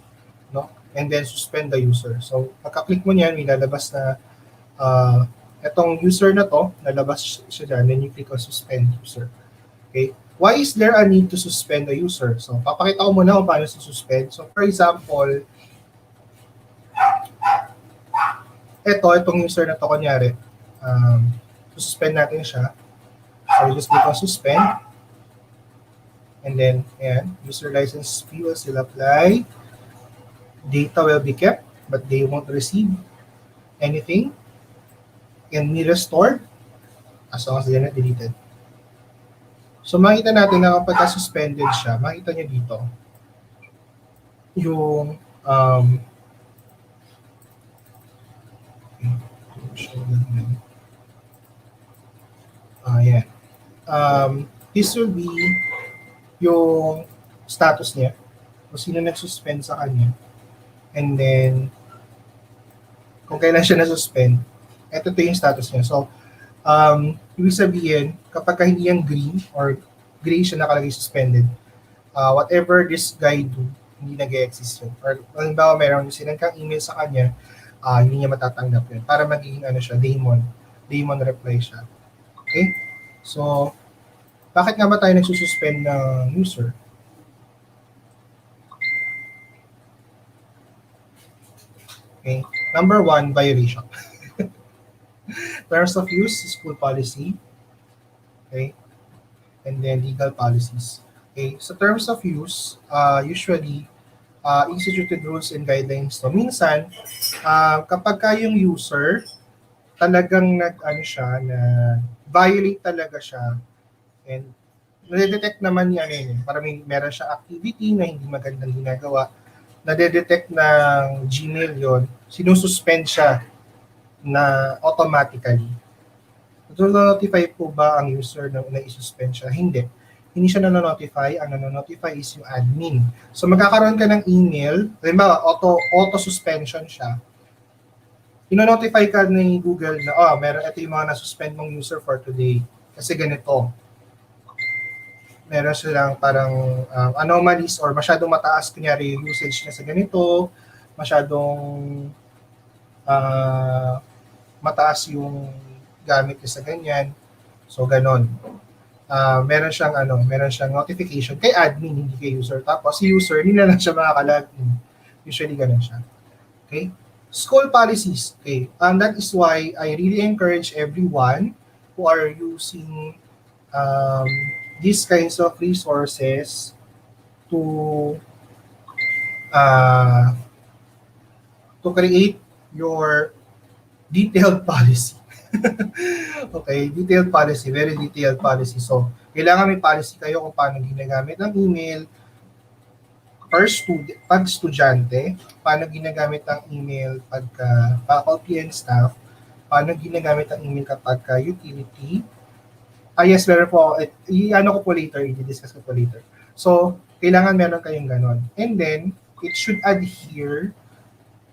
no? and then suspend the user. So, pagka-click mo niyan, may lalabas na uh, itong user na to, lalabas siya dyan, then you click on suspend user. Okay? Why is there a need to suspend a user? So, papakita ko muna kung paano suspend. So, for example, itong user na to, kunyari, suspend natin siya. So, you just click on suspend. And then, ayan, user license fee will still apply. Data will be kept, but they won't receive anything. Can be restored as long as they're not deleted. So, makita natin na kapag suspended siya, makita nyo dito yung ayan. This will be yung status niya, kung sino nag-suspend sa kanya. And then, kung kailan siya na-suspend, ito yung status niya. So, ibig sabihin, kapag hindi yung green or gray siya nakalagay suspended, whatever this guy do, hindi nag-exist yun. Or, halimbawa, meron yung sinend kang email sa kanya, hindi niya matatanggap yun. Para magiging siya, daemon reply siya. Okay? So, bakit nga ba tayo nagsususpend ng user? Okay. Number 1, violation. Terms of use, school policy. Okay. And then legal policies. Okay. So terms of use, usually, instituted rules and guidelines. So minsan, kapag yung user, talagang violate talaga siya, and nade-detect naman niya para meron siya activity na hindi magandang ginagawa, nade-detect ng Gmail yon, sinususpend siya na automatically. Na-notify po ba ang user na i-suspend siya? Hindi. Hindi siya na-notify. Ang na-notify is yung admin. So magkakaroon ka ng email, halimbawa, auto-suspension siya. Ino-notify ka ni Google na, ito yung mga na-suspend mong user for today. Kasi ganito. Meron silang parang anomalies or masyadong mataas, kunyari yung usage niya sa ganito, masyadong mataas yung gamit niya sa ganyan. So, ganon. Meron siyang notification kay admin, hindi kay user. Tapos, si user, hindi na lang siya makakalagin. Usually, ganon siya. Okay? School policies. Okay. That is why I really encourage everyone who are using these kinds of resources to create your detailed policy. Okay, detailed policy, very detailed policy. So, kailangan may policy kayo kung paano ginagamit ang email pag estudyante, paano ginagamit ang email pagka faculty and staff, paano ginagamit ang email kapag utility. Yes, meron po. Ko po later, i-discuss ko po later. So, kailangan meron kayong ganon. And then, it should adhere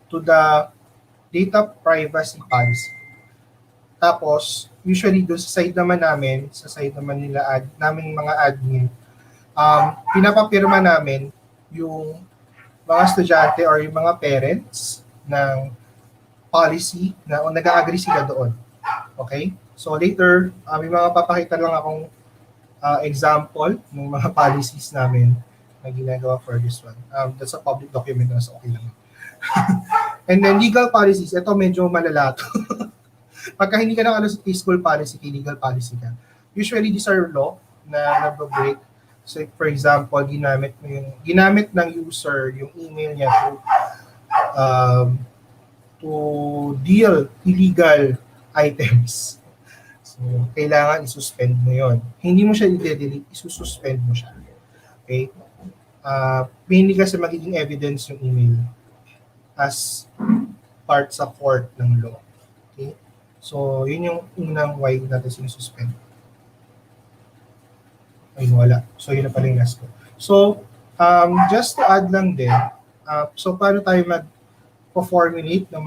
to the data privacy policy. Tapos, usually doon sa side naman namin, sa side naman naming mga admin, pinapapirma namin yung mga estudyante or yung mga parents ng policy na nag-agree sila doon. Okay? So later, may mga papakita lang akong example ng mga policies namin na ginagawa for this one. That's a public document na, so okay lang. And then legal policies, ito medyo malala to. Pagka hindi ka nakalo sa school policy, legal policy ka. Usually these are law na nag-break. So for example, ginamit ng user yung email niya to deal illegal items. So, kailangan isuspend mo yon. Hindi mo siya i-delete, isususpend mo siya. Okay? Mainly kasi magiging evidence yung email as part sa court ng law. Okay? So, yun yung unang why natin sinususpend. Ay, wala. So, yun na pala yung last ko. So, just to add lang din, so paano tayo mag-formulate ng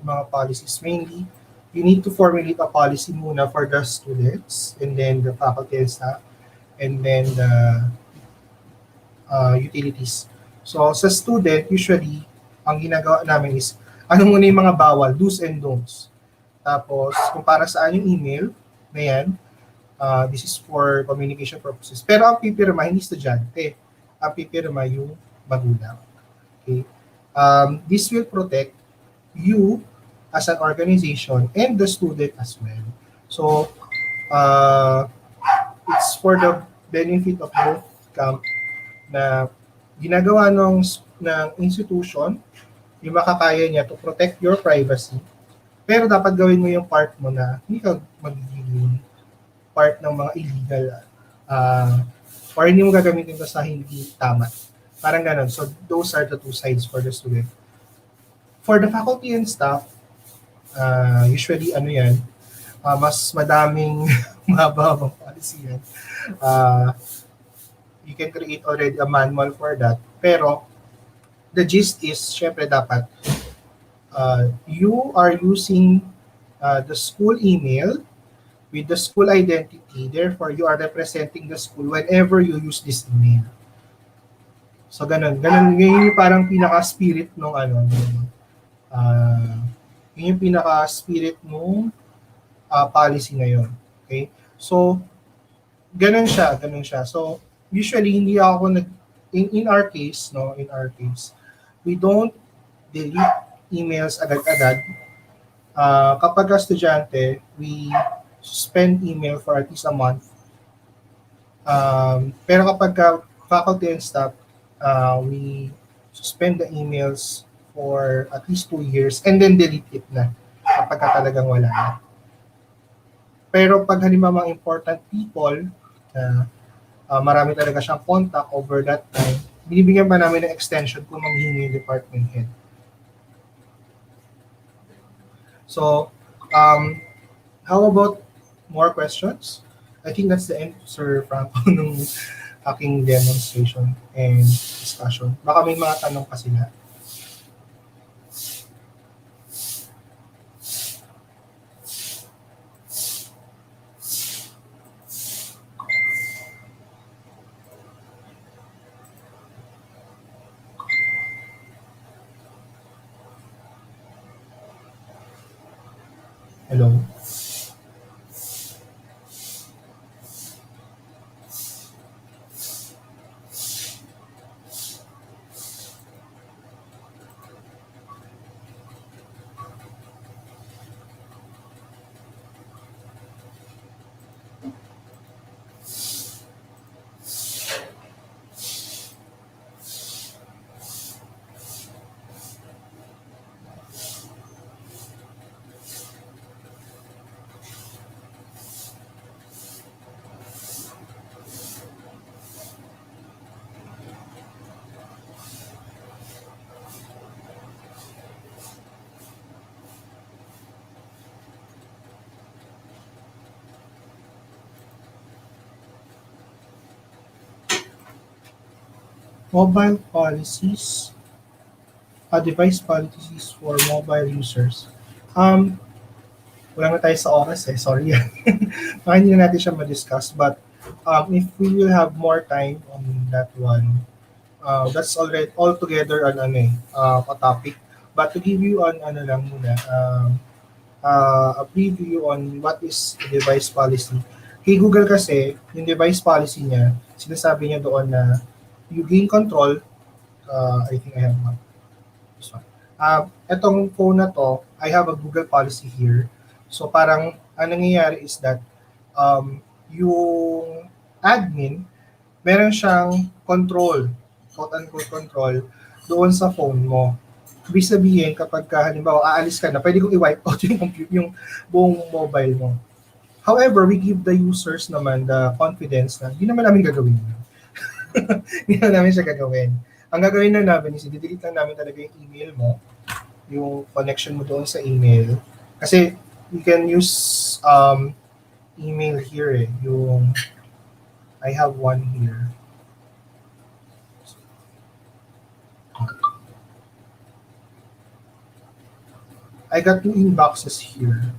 mga policies? Mainly, you need to formulate a policy muna for the students, and then the faculty and staff, and then the utilities. So, sa student, usually, ang ginagawa namin is, ano muna yung mga bawal, do's and don'ts. Tapos, kung para saan yung email na yan, this is for communication purposes. Pero ang pipirma, hindi estudyante. Ang pipirma yung magulang. Okay? This will protect you as an organization and the student as well. So, uh, it's for the benefit of both camp na ginagawa ng institution yung makakaya niya to protect your privacy. Pero dapat gawin mo yung part mo na hindi ka magiging part ng mga illegal or hindi mo gagamitin ito sa hindi tama. Parang ganun. So, those are the two sides for the student. For the faculty and staff, usually yan, mas madaming mahabang policy yan. You can create already a manual for that. Pero, the gist is, syempre dapat, you are using the school email with the school identity. Therefore, you are representing the school whenever you use this email. So, ganun. Yun yung parang pinaka-spirit nung yun yung pinaka-spirit nung policy ngayon. Okay? So, ganun siya. So, usually, hindi ako in our case, we don't delete emails agad-agad. Kapag estudyante, we suspend email for at least a month. Pero kapag faculty and staff, we suspend the emails for at least 2 years and then delete it na kapag talagang wala na. Pero pag halimbawa important people, marami talaga siyang contact over that time, binibigyan pa namin ng extension kung manghihingi yung department head. So, how about more questions? I think that's the end, Sir Franco, ng aking demonstration and discussion. Baka may mga tanong pa sila. Hello? Mobile policies, device policies for mobile users. Wala na tayo sa oras sorry. Baka hindi na natin siya ma-discuss, but if we will have more time on that one, that's already altogether a topic. But to give you a preview on what is the device policy. Kay Google kasi, yung device policy niya, sinasabi niya doon na you gain control. I think I have one. This one. Etong phone na to, I have a Google policy here. So parang, ang nangyayari is that yung admin, meron siyang control, quote-unquote control, doon sa phone mo. Ibig sabihin, kapag halimbawa aalis ka na, pwede kong i-wipe out yung buong mobile mo. However, we give the users naman the confidence na hindi naman namin gagawin yun. Hindi na namin siya gagawin. Ang gagawin na namin is i-delete lang namin talaga yung email mo, yung connection mo doon sa email. Kasi you can use email here yung I have one here. I got 2 inboxes here.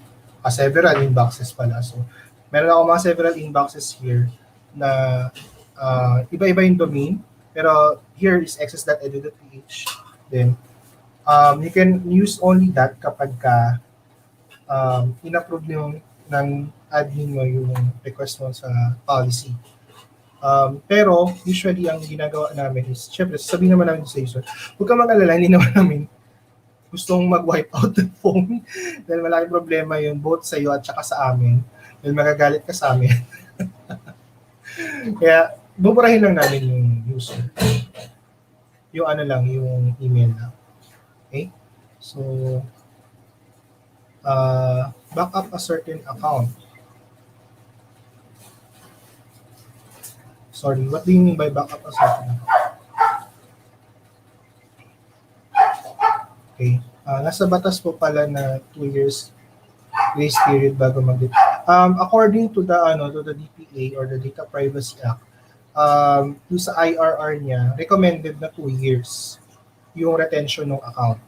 Several inboxes pala. So, meron ako mga several inboxes here na iba-iba yung domain. Pero here is access.edu.ph. Then, You can use only that kapag ka in-approve nyo ng admin mo yung request mo sa policy. Pero usually ang ginagawa namin is, syempre, sabihin naman namin sa user, huwag ka mag-alala, hindi naman namin gustong mag-wipe out the phone dahil malaking problema yun both sa iyo at saka sa amin dahil magagalit ka sa amin. Kaya buburahin lang namin yung user. Yung ano lang, yung email lang. Okay? So, back up a certain account. Sorry, what do you mean by back up a certain account? Okay. Nasa batas po pala na 2 years grace period bago mag-delete. According to the DPA or the Data Privacy Act, yung sa IRR niya, recommended na 2 years yung retention ng account.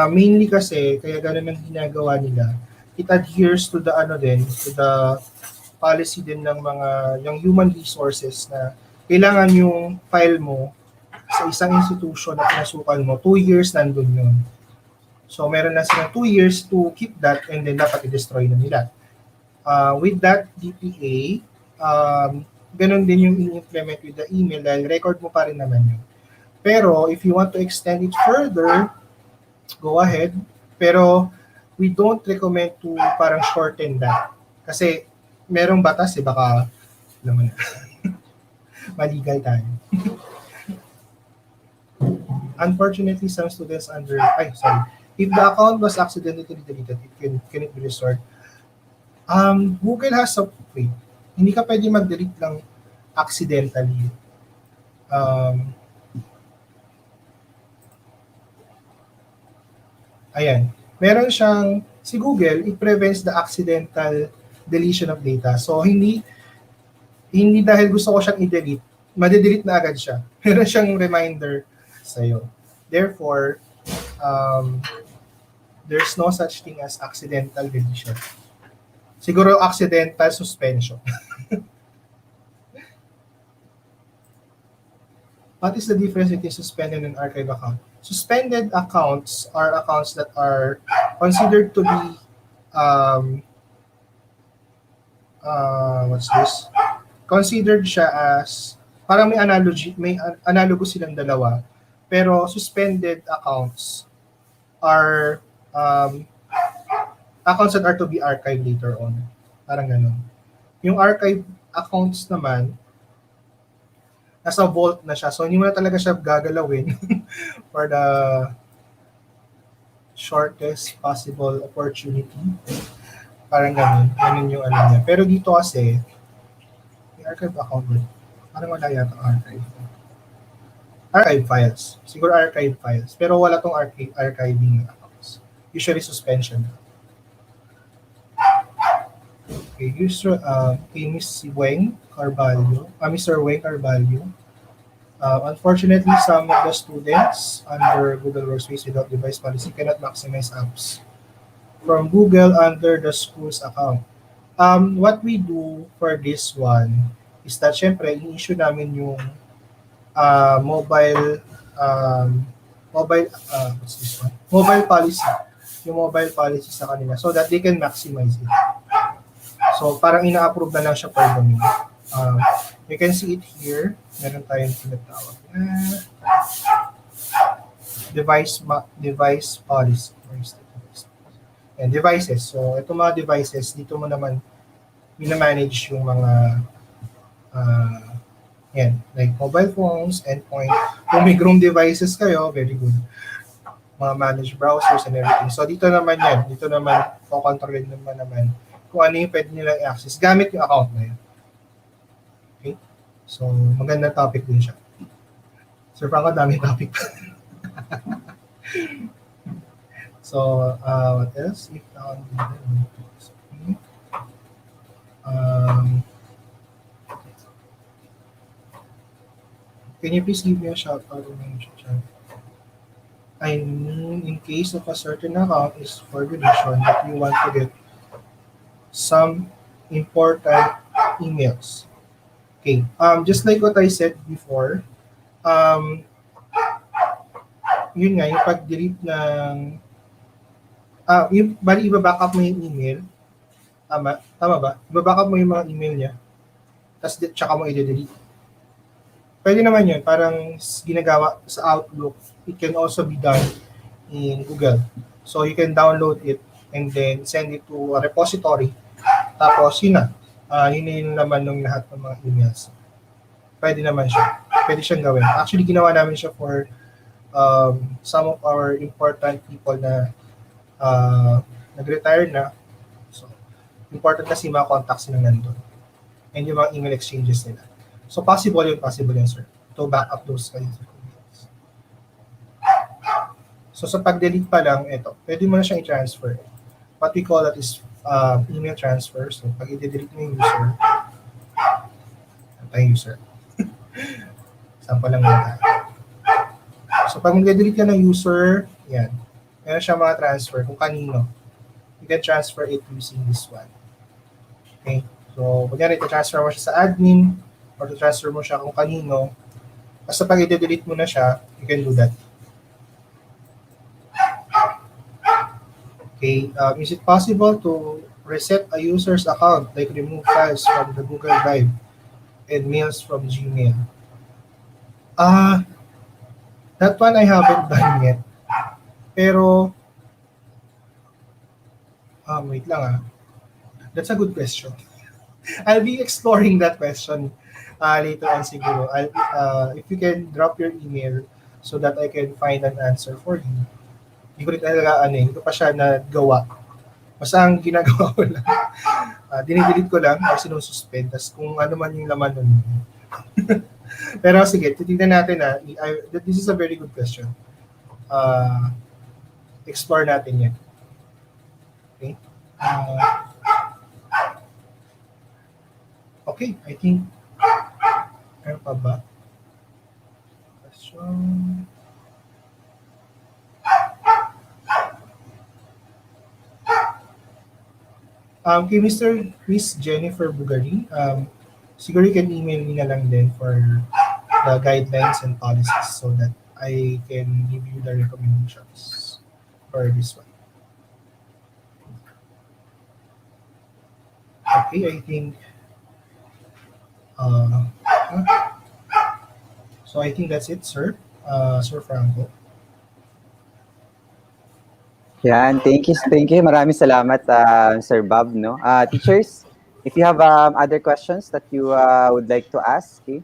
Mainly kasi, kaya ganun ang ginagawa nila, it adheres to the to the policy din ng mga yung human resources na kailangan yung file mo sa isang institution na pinasukan mo, 2 years nandun yun. So, meron na silang 2 years to keep that and then dapat i-destroy na nila. With that DPA, ganun din yung in-implement with the email dahil record mo pa rin naman yun. Pero, if you want to extend it further, go ahead. Pero, we don't recommend to parang shorten that. Kasi, merong batas baka naman maligal tayo. Unfortunately, some students if the account was accidentally deleted, can it be restored? Google has a way. Hindi ka pwede mag-delete lang accidentally. Ayan. Meron siyang, si Google, it prevents the accidental deletion of data. So, hindi dahil gusto ko siyang i-delete, made-delete na agad siya. Meron siyang reminder sa'yo. Therefore, there's no such thing as accidental deletion. Siguro accidental suspension. What is the difference between suspended and archive account? Suspended accounts are accounts that are considered to be considered siya as parang may analogo silang dalawa. Pero suspended accounts are accounts that are to be archived later on. Parang ganun. Yung archive accounts naman, nasa vault na siya. So, hindi mo na talaga siya gagalawin for the shortest possible opportunity. Parang ganun. Ganun yung ano niya. Pero dito kasi, yung archive account, parang wala yata archive. Archive files. Siguro archive files. Pero wala tong archiving accounts. Usually suspension. Okay, Miss Weng Carvalho. Mr. Weng Carvalho. Unfortunately, some of the students under Google Workspace without device policy cannot maximize apps from Google under the school's account. What we do for this one is that syempre, i-issue namin yung mobile what's this one? Mobile policy. Yung mobile policy sa kanila so that they can maximize it. So, parang ina-approve na lang siya per domain. You can see it here. Meron tayong tinatawag na device policy. And devices. So, itong mga devices, dito mo naman minamanage yung mga like mobile phones, endpoint. Kung may Chrome devices kayo, very good. Mga managed browsers and everything. So, dito naman yan. Dito naman, control naman kung ano yung pwede nilang i-access gamit yung account na yun. Okay? So, magandang topic din siya. Sir Franco, dami topic. So, what else? If can you please give me a shout out on my YouTube channel? I mean, in case of a certain account is for deletion that you want to get some important emails. Okay. Just like what I said before, yun nga, yung pag-delete ng, yung, bali, iba-backup mo yung email. Tama ba? Iba-backup mo yung mga email niya, tapos tsaka mo i-delete. Pwede naman yun, parang ginagawa sa Outlook. It can also be done in Google. So you can download it and then send it to a repository. Tapos yun na. Yun na yung laman ng lahat ng mga emails. Pwede naman siya. Pwede siyang gawin. Actually, ginawa namin siya for some of our important people na nag-retire na. So, important kasi mga contacts na nandun. And yung mga email exchanges nila. So, possible yun, sir. To back up those kinds of emails. So, sa pag-delete pa lang, ito, pwede mo na siyang i-transfer. What we call that is email transfer. So, pag i-delete mo yung user, ito yung user. Sample lang muna. So, pag mag-delete ka ng user, yan. Meron siya mga transfer kung kanino. You can transfer it using this one. Okay? So, kunyari, transfer mo siya sa admin or transfer mo siya kung kanino. Basta pag i-delete mo na siya, you can do that. Okay, is it possible to reset a user's account, like remove files from the Google Drive and mails from Gmail? That one I haven't done yet. Pero, wait lang. That's a good question. I'll be exploring that question later on siguro. If you can drop your email so that I can find an answer for you. Hindi ko rin talaga hindi ko pa siya nagawa. Basta ang ginagawa ko lang, dinidelete ko lang or sinususpend. Tapos kung ano man yung laman nun. Pero sige, titignan natin this is a very good question. Explore natin yan. Okay? Okay, I think, ano pa ba? Question. Kay Mr. Chris Jennifer Bugari, siguro you can email me na lang din for the guidelines and policies so that I can give you the recommendations for this one. Okay, I think so I think that's it, sir. Sir Franco. Yan, thank you. Maraming salamat, Sir Bob, no? Teachers, if you have other questions that you would like to ask, okay?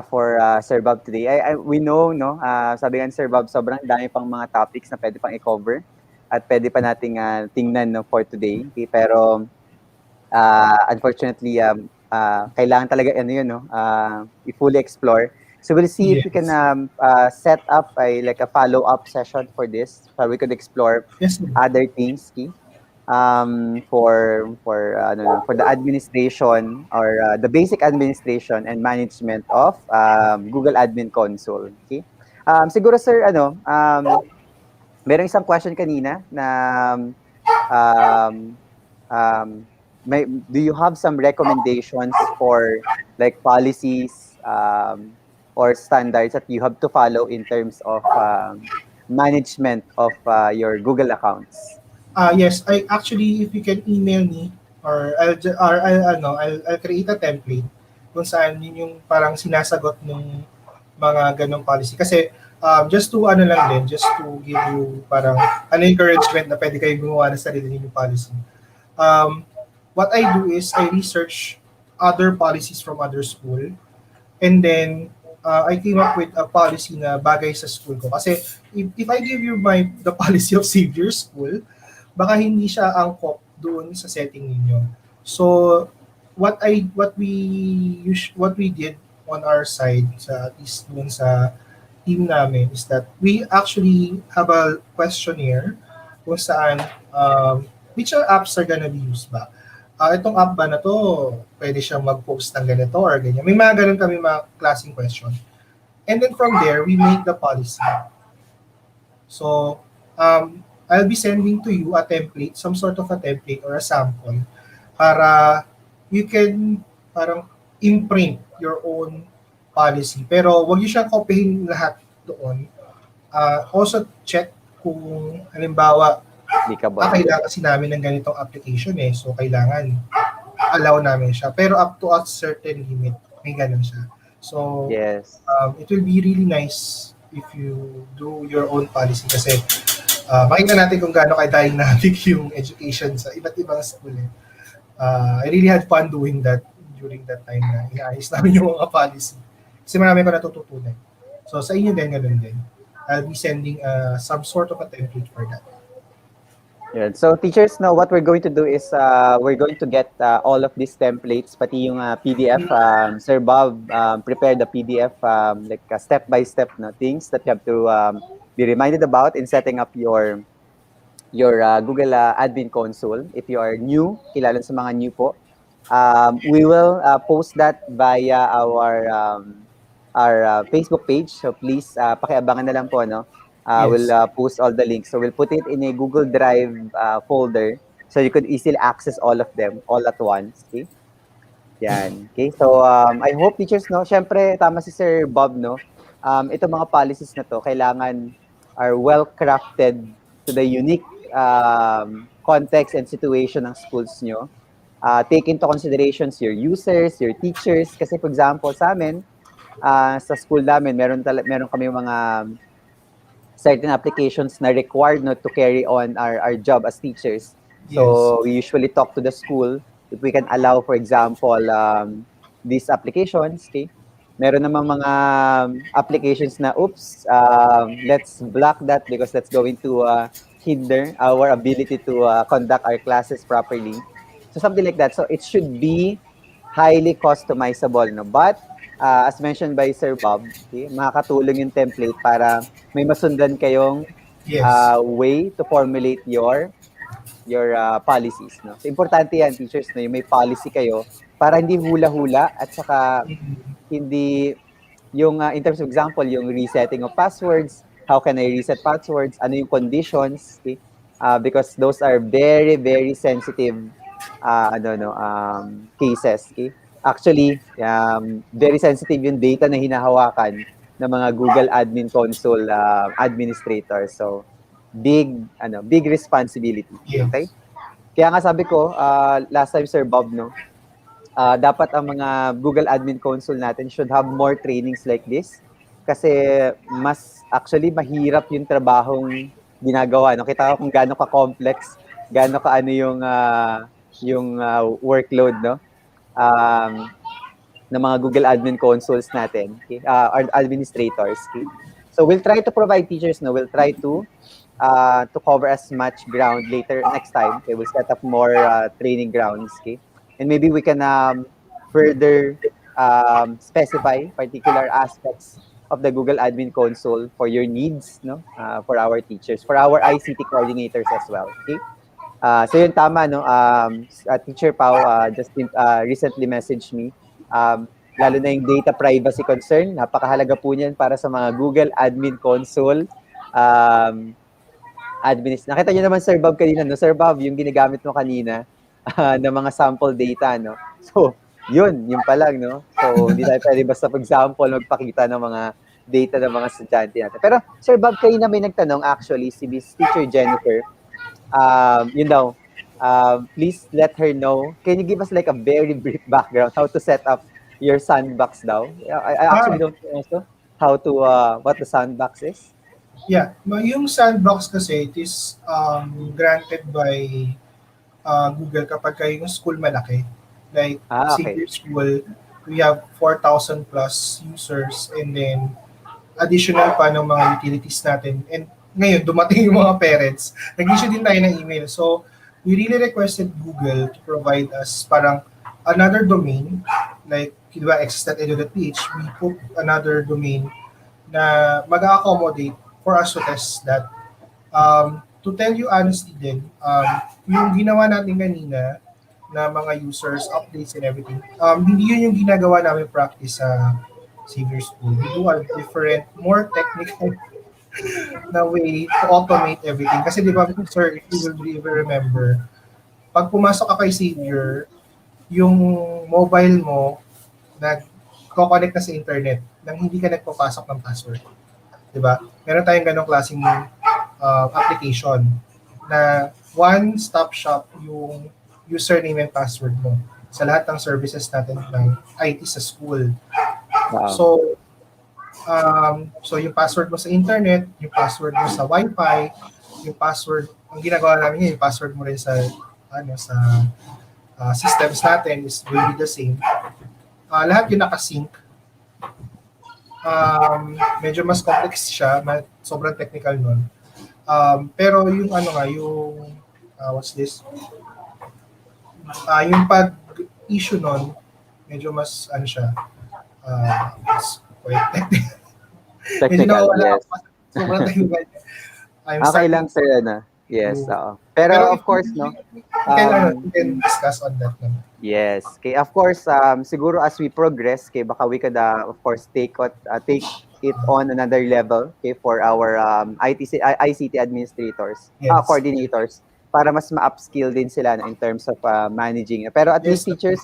For Sir Bob today. We know, no, sabi nga ni Sir Bob, sobrang dami pang mga topics na pwede pang i-cover at pwede pa nating tingnan, no, for today. Okay? Pero unfortunately, kailangan talaga yun, no, i-fully explore. So we'll see if we can set up a follow-up session for this, so we could explore other things, okay? For the administration or the basic administration and management of Google Admin Console. Okay? Siguro sir, merong isang question kanina na do you have some recommendations for like policies or standards that you have to follow in terms of management of your Google accounts? Yes, I actually, if you can email me or I'll create a template kung saan yun yung parang sinasagot ng mga ganong policy. Kasi just to just to give you parang an encouragement na pwede kayo gumawa ng sarili ninyong policy. What I do is I research other policies from other school and then I came up with a policy na bagay sa school ko. Kasi if I give you the policy of Savior School, baka hindi siya angkop doon sa setting ninyo. So what we did on our side sa at least doon sa team namin is that we actually have a questionnaire kung saan which apps are gonna be used ba? Itong app ba na to, pwede siyang mag-post ng ganito or ganyan. May mga ganun kami mga klaseng question. And then from there, we make the policy. So, I'll be sending to you a template, some sort of a template or a sample para you can parang imprint your own policy. Pero wag niyo siyang kopyahin lahat doon. Also check kung halimbawa, Applicable. kailangan kasi namin ng ganitong application eh. So, kailangan allow namin siya. Pero up to a certain limit, may ganun siya. So, Yes. it will be really nice if you do your own policy kasi makita natin kung gaano ka-dynamic yung education sa iba't ibang school. Eh. I really had fun doing that during that time na inaayos namin yung mga policy. Kasi marami ko natututunan. So, sa inyo din, ganun din. I'll be sending some sort of a template for that. Yeah. So teachers, now what we're going to do is we're going to get all of these templates, pati yung PDF. Sir Bob prepared the PDF like step-by-step na things that you have to be reminded about in setting up your Google Admin Console. If you are new, kilala sa mga new po, we will post that via our Facebook page. So please pakiabangan na lang po, no? We'll post all the links. So we'll put it in a Google Drive folder so you could easily access all of them all at once. Okay? Yan. Okay? So I hope teachers, no? Syempre, tama si Sir Bob, no? Itong mga policies na to, kailangan are well crafted to the unique context and situation ng schools nyo. Take into considerations your users, your teachers. Kasi for example, sa amin, sa school namin, meron kami mga certain applications na required not to carry on our job as teachers. So we usually talk to the school if we can allow, for example, these applications. Okay? Meron namang mga applications na, oops, let's block that because that's going to hinder our ability to conduct our classes properly. So something like that. So it should be highly customizable. No? But as mentioned by Sir Bob, okay, makakatulong yung template para may masundan kayong way to formulate your policies. No? So, importante yan, teachers, no? Yung may policy kayo para hindi hula-hula at saka hindi yung, in terms of example, yung resetting of passwords, how can I reset passwords, ano yung conditions, okay? Because those are very, very sensitive cases. Okay? Actually, very sensitive yung data na hinahawakan ng mga Google Admin Console administrators. So, big responsibility. Okay? Kaya nga sabi ko, last time Sir Bob, no, dapat ang mga Google Admin Console natin should have more trainings like this kasi actually mahirap yung trabahong ginagawa. No? Kita ko kung gaano ka-complex, gaano ka yung workload, no? Ng mga Google Admin Consoles natin, okay? Our administrators. Okay? So we'll try to provide teachers, no? We'll try to cover as much ground later next time. Okay? We'll set up more training grounds. Okay? And maybe we can further specify particular aspects of the Google Admin Console for your needs, no? For our teachers, for our ICT coordinators as well. Okay? So yun, tama, no? Teacher Pau just recently messaged me. Lalo na yung data privacy concern, napakahalaga po niyan para sa mga Google Admin Console Nakita niyo naman, Sir Bob, kanina, no? Sir Bob, yung ginagamit mo kanina na mga sample data, no? So, yun pa lang, no? So, hindi tayo pwede basta, for example, magpakita ng mga data ng mga estudyante natin. Pero, Sir Bob, kanina may nagtanong, actually, si Miss Teacher Jennifer, yun daw, please let her know. Can you give us like a very brief background how to set up your sandbox daw? I actually don't know also how to what the sandbox is. Yeah, yung sandbox kasi it is granted by Google kapag yung school malaki. Like Okay. Senior School, we have 4,000 plus users and then additional pa ng mga utilities natin. And ngayon, dumating yung mga parents. Nag-issue din tayo ng email. So, we really requested Google to provide us parang another domain, like, di ba, access.edu.ph, we put another domain na mag-accommodate for us to test that. To tell you honestly din, yung ginawa natin kanina na mga users, updates and everything, hindi yun yung ginagawa namin practice sa Xavier School. We do a different, more technical na way to automate everything. Kasi di ba, sir, if you will remember, pag pumasok ka kay Xavier, yung mobile mo, nag-connect na sa internet nang hindi ka nagpapasok ng password. 'di ba? Meron tayong ganong klaseng application na one-stop shop yung username and password mo sa lahat ng services natin ng IT sa school. Oo. So yung password mo sa internet, yung password mo sa Wi-Fi, yung password, ang ginagawa namin ngayon, yung password mo rin sa sa systems natin is will be the same. Lahat yung nakasync. Medyo mas complex siya, sobrang technical nun. Pero yung yung what's this? Yung pag-issue nun, medyo mas siya, mas quite technical. Medyo Technical, nawawala yes. ako kasi sobrang technical. I'm Okay starting lang, sir, ano. Yes, to, oo. pero Pero if of course, no, we can discuss on that naman. yes. Okay, of course, siguro as we progress, okay, baka we could, of course, take it on another level, okay, for our ICT administrators, Yes. coordinators, para mas ma-upskill din sila no, in terms of managing. Pero at least Yes, teachers,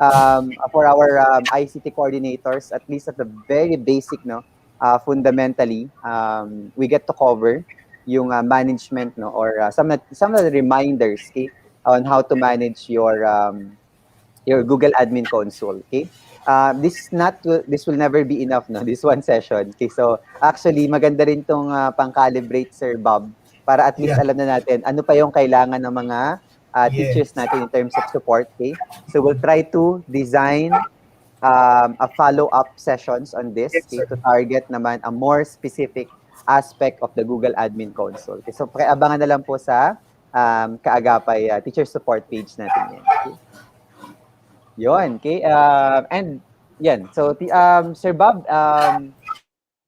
definitely. for our ICT coordinators, at least at the very basic, no, fundamentally, we get to cover yung management, no, or some of the reminders, okay, on how to manage your Google Admin Console. Okay. This will never be enough, no? This one session. Okay. So actually maganda rin tong pang-calibrate, Sir Bob, para at least Yeah. alam na natin ano pa yung kailangan ng mga teachers Yes. natin in terms of support. Okay. So we'll try to design a follow-up sessions on this, Yes, okay, sir. to target naman a more specific aspect of the Google Admin Console. Okay, so pakiabangan na lang po sa Kaagapay teacher support page natin yan. Okay? Yun, okay? And yan, so Sir Bob,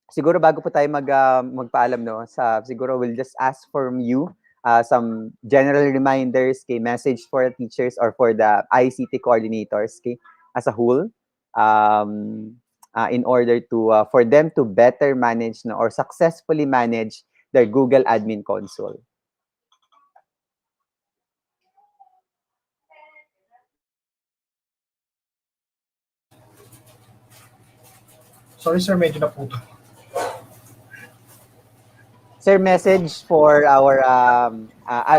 siguro bago po tayo magpaalam, no, siguro we'll just ask from you some general reminders, kay message for teachers or for the ICT coordinators, okay, as a whole, um, in order to for them to better manage, no, or successfully manage their Google Admin Console. Sorry, sir, medyo naputo. Sir, message for our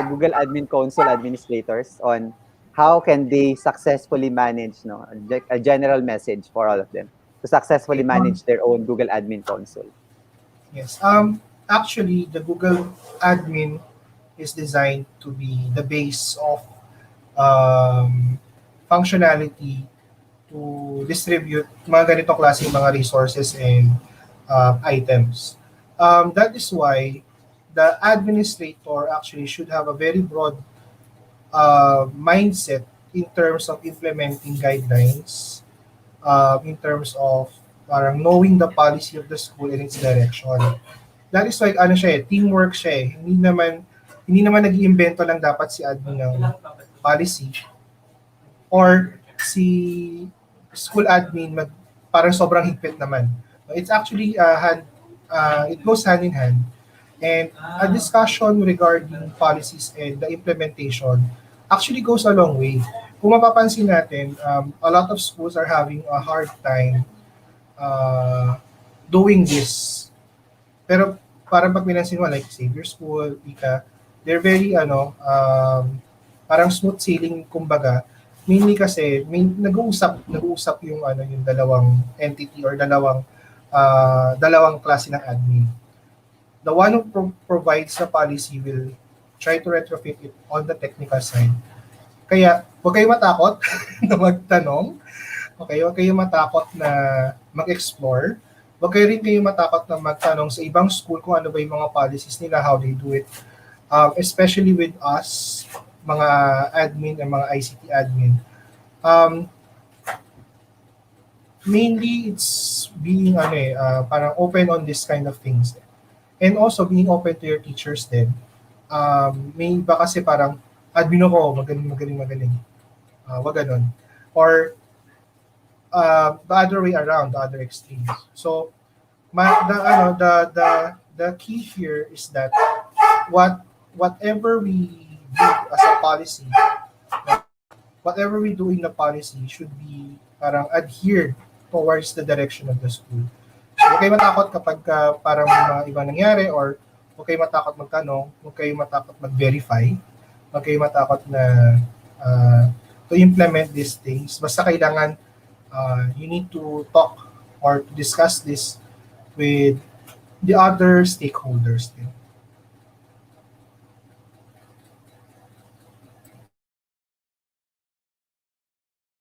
Google Admin Console administrators on how can they successfully manage, no, a general message for all of them to successfully Okay. manage their own Google Admin Console. Yes. Actually, the Google Admin is designed to be the base of functionality to distribute mga ganitong klaseng mga resources and items. That is why the administrator actually should have a very broad mindset in terms of implementing guidelines, in terms of parang knowing the policy of the school and its direction. That is why teamwork siya eh. Hindi naman nag-iimbento lang dapat si admin ng policy or si school admin parang sobrang higpit naman. It's actually it goes hand in hand. And a discussion regarding policies and the implementation actually goes a long way. Kung mapapansin natin, a lot of schools are having a hard time uh, doing this. Pero parang pag pinansin mo, like Xavier School, Ika, they're very, parang smooth sailing, kumbaga. Mainly kasi, nag-uusap yung, yung dalawang entity or dalawang klase ng admin. The one who provides the policy will try to retrofit it on the technical side. Kaya, huwag kayo matakot na magtanong. Okay, huwag kayo matakot na mag-explore. Huwag kayo rin kayo matakot na magtanong sa ibang school kung ano ba yung mga policies nila, how they do it. Especially with us, mga admin and mga ICT admin. Mainly, it's being parang open on this kind of things. And also, being open to your teachers din. May iba kasi parang, admin ako, magaling. Wag ganun. Or, the other way around, the other extremes. So, the key here is that whatever we do as a policy, whatever we do in the policy should be parang adhered towards the direction of the school. Huwag kayo matakot kapag parang mga iba nangyari or huwag kayo matakot magtanong, huwag kayo matakot mag-verify, huwag kayo matakot na uh, to implement these things. Basta kailangan you need to talk or to discuss this with the other stakeholders din.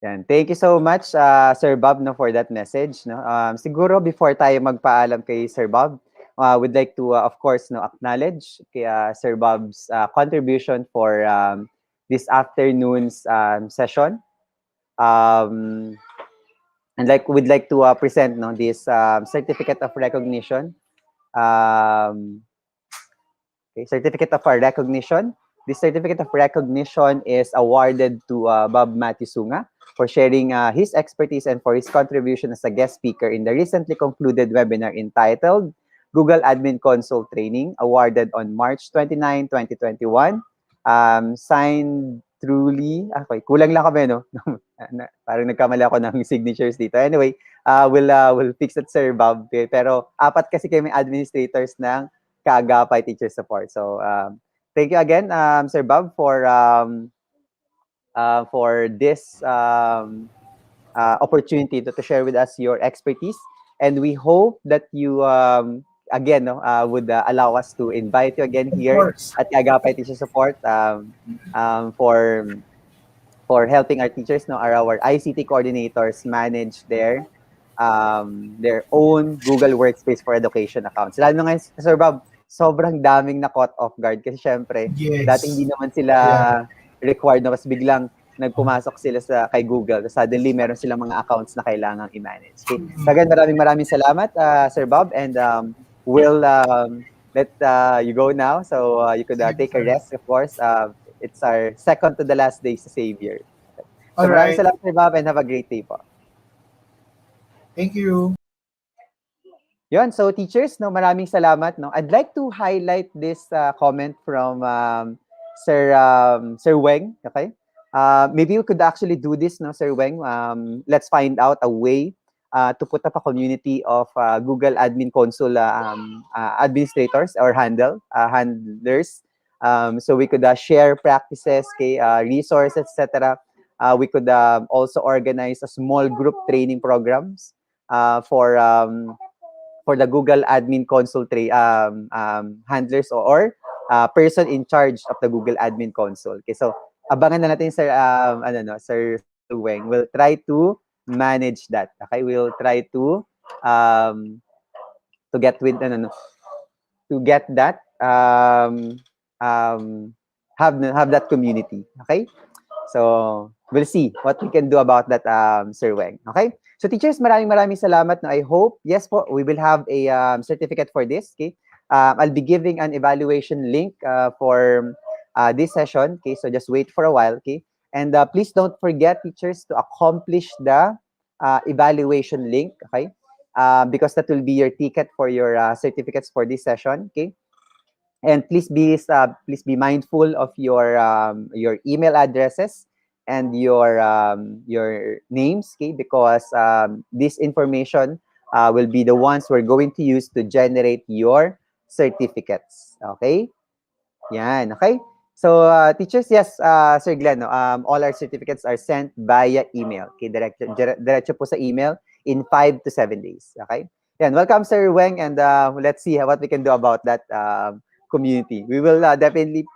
Yan. Thank you so much, Sir Bob, no, for that message. No? Siguro before tayo magpaalam kay Sir Bob, would like to, of course, no, acknowledge kay, Sir Bob's contribution for this afternoon's session. Um, and like we'd like to present no, this certificate of recognition. Um, Okay, certificate of recognition. This certificate of recognition is awarded to Bob Matisunga for sharing his expertise and for his contribution as a guest speaker in the recently concluded webinar entitled Google Admin Console Training, awarded on March 29, 2021. Signed truly, okay, kulang lang kami, no? Parang nagkamali ako ng signatures dito. Anyway, we'll fix it, Sir Bob. Pero apat kasi kami administrators ng Kaagapay Teacher Support. So, thank you again, Sir Bob, for this opportunity to share with us your expertise. And we hope that you, again, no, would allow us to invite you again Of here course. at Kaagapay Teacher Support for helping our teachers, no, our ICT coordinators manage their own Google Workspace for Education accounts. Lalo na ngayon, Sir Bob, sobrang daming na caught off guard kasi syempre, dati Yes. hindi naman sila Yeah. required na mas biglang nagpumasok sila kay Google. Suddenly, meron silang mga accounts na kailangang i-manage. Okay. So again, maraming salamat, Sir Bob, and we'll let you go now so you could Sige po, take a sir. rest, of course. It's our second to the last day sa Xavier. So All maraming right. salamat, Sir Bob, and have a great day po. Thank you. Yun, so teachers, no, maraming salamat. No? I'd like to highlight this comment from Sir Weng. Okay, maybe we could actually do this, no, Sir Weng. Let's find out a way to put up a community of Google Admin Console administrators or handlers. So we could share practices, okay, resources, etc. We could also organize a small group training programs for the Google Admin Console handlers or person in charge of the Google Admin Console. Okay, so abangan na natin Sir Sir Weng. We'll try to manage that. Okay, we'll try um to get with to get that have that community. Okay? So, we'll see what we can do about that, Sir Weng. Okay? So, teachers, maraming salamat. No? I hope, yes po, we will have a certificate for this. Okay? I'll be giving an evaluation link for this session. Okay? So, just wait for a while. Okay? And please don't forget, teachers, to accomplish the evaluation link. Okay? Because that will be your ticket for your certificates for this session. Okay? And please be mindful of your email addresses and your names, okay? Because this information will be the ones we're going to use to generate your certificates. Okay? Yan, okay? So, teachers, yes, Sir Glenn, no, all our certificates are sent via email. Okay, diretso po sa email in 5 to 7 days. Okay? Yan, welcome, Sir Weng, and let's see what we can do about that community. We will definitely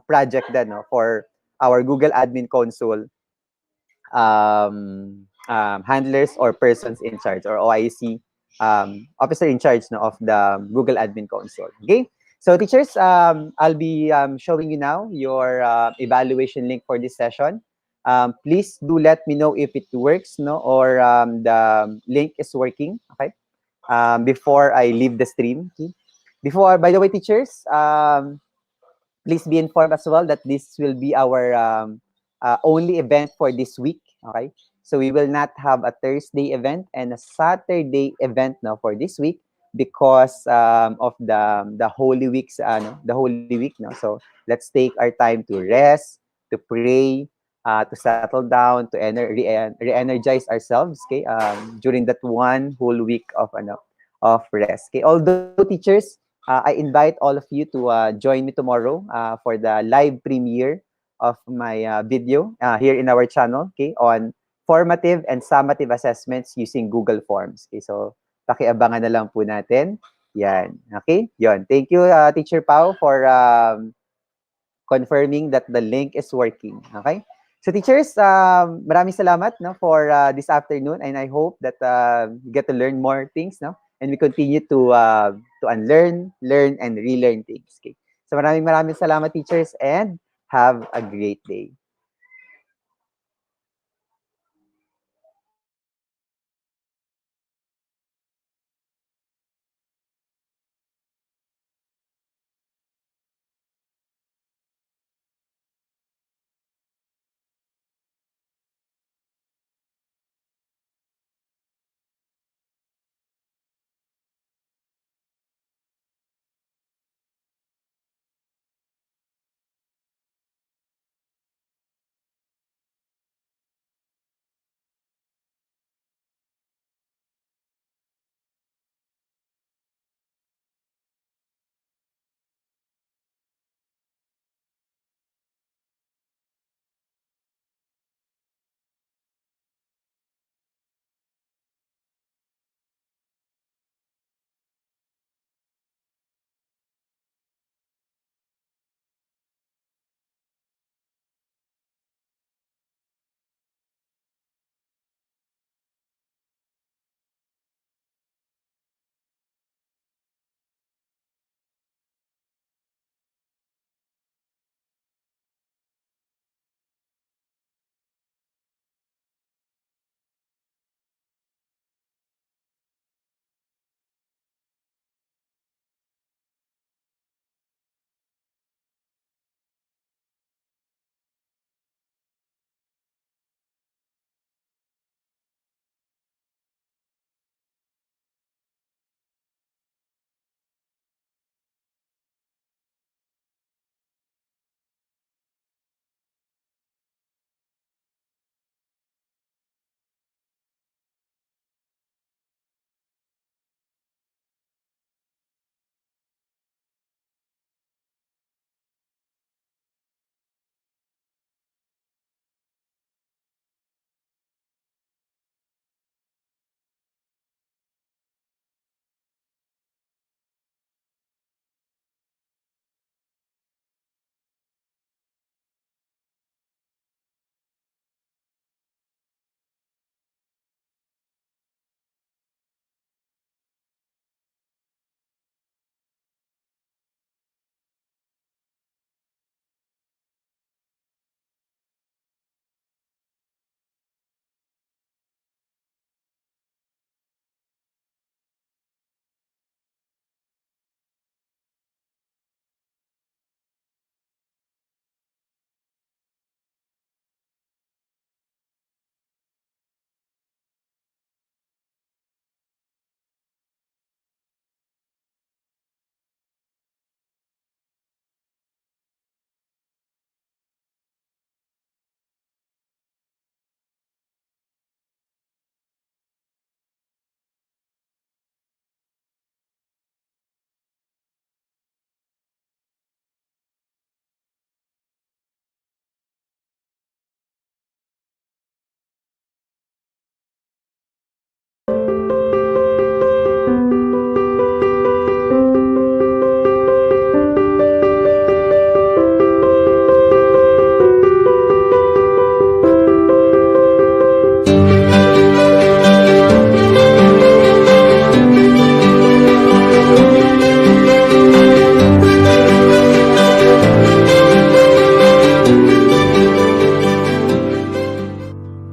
project that, no, for our Google Admin Console handlers or persons in charge or OIC officer in charge, no, of the Google Admin Console. Okay? So teachers, I'll be showing you now your evaluation link for this session. Please do let me know if it works, no, or the link is working. Okay, before I leave the stream. Okay? Before, by the way, teachers, please be informed as well that this will be our only event for this week. Okay, so we will not have a Thursday event and a Saturday event now for this week because of the Holy Weeks, the Holy Week. No, so let's take our time to rest, to pray, to settle down, to re-energize ourselves. Okay, during that one whole week of of rest. Okay, although teachers, I invite all of you to join me tomorrow for the live premiere of my video here in our channel, okay, on formative and summative assessments using Google Forms. Okay, so pakiabangan na lang po natin. Yan. Okay? Yon. Thank you, Teacher Pau, for confirming that the link is working. Okay? So teachers, maraming salamat no, for this afternoon, and I hope that you get to learn more things, no? And we continue to unlearn, learn, and relearn things. Okay? So maraming salamat, teachers, and have a great day.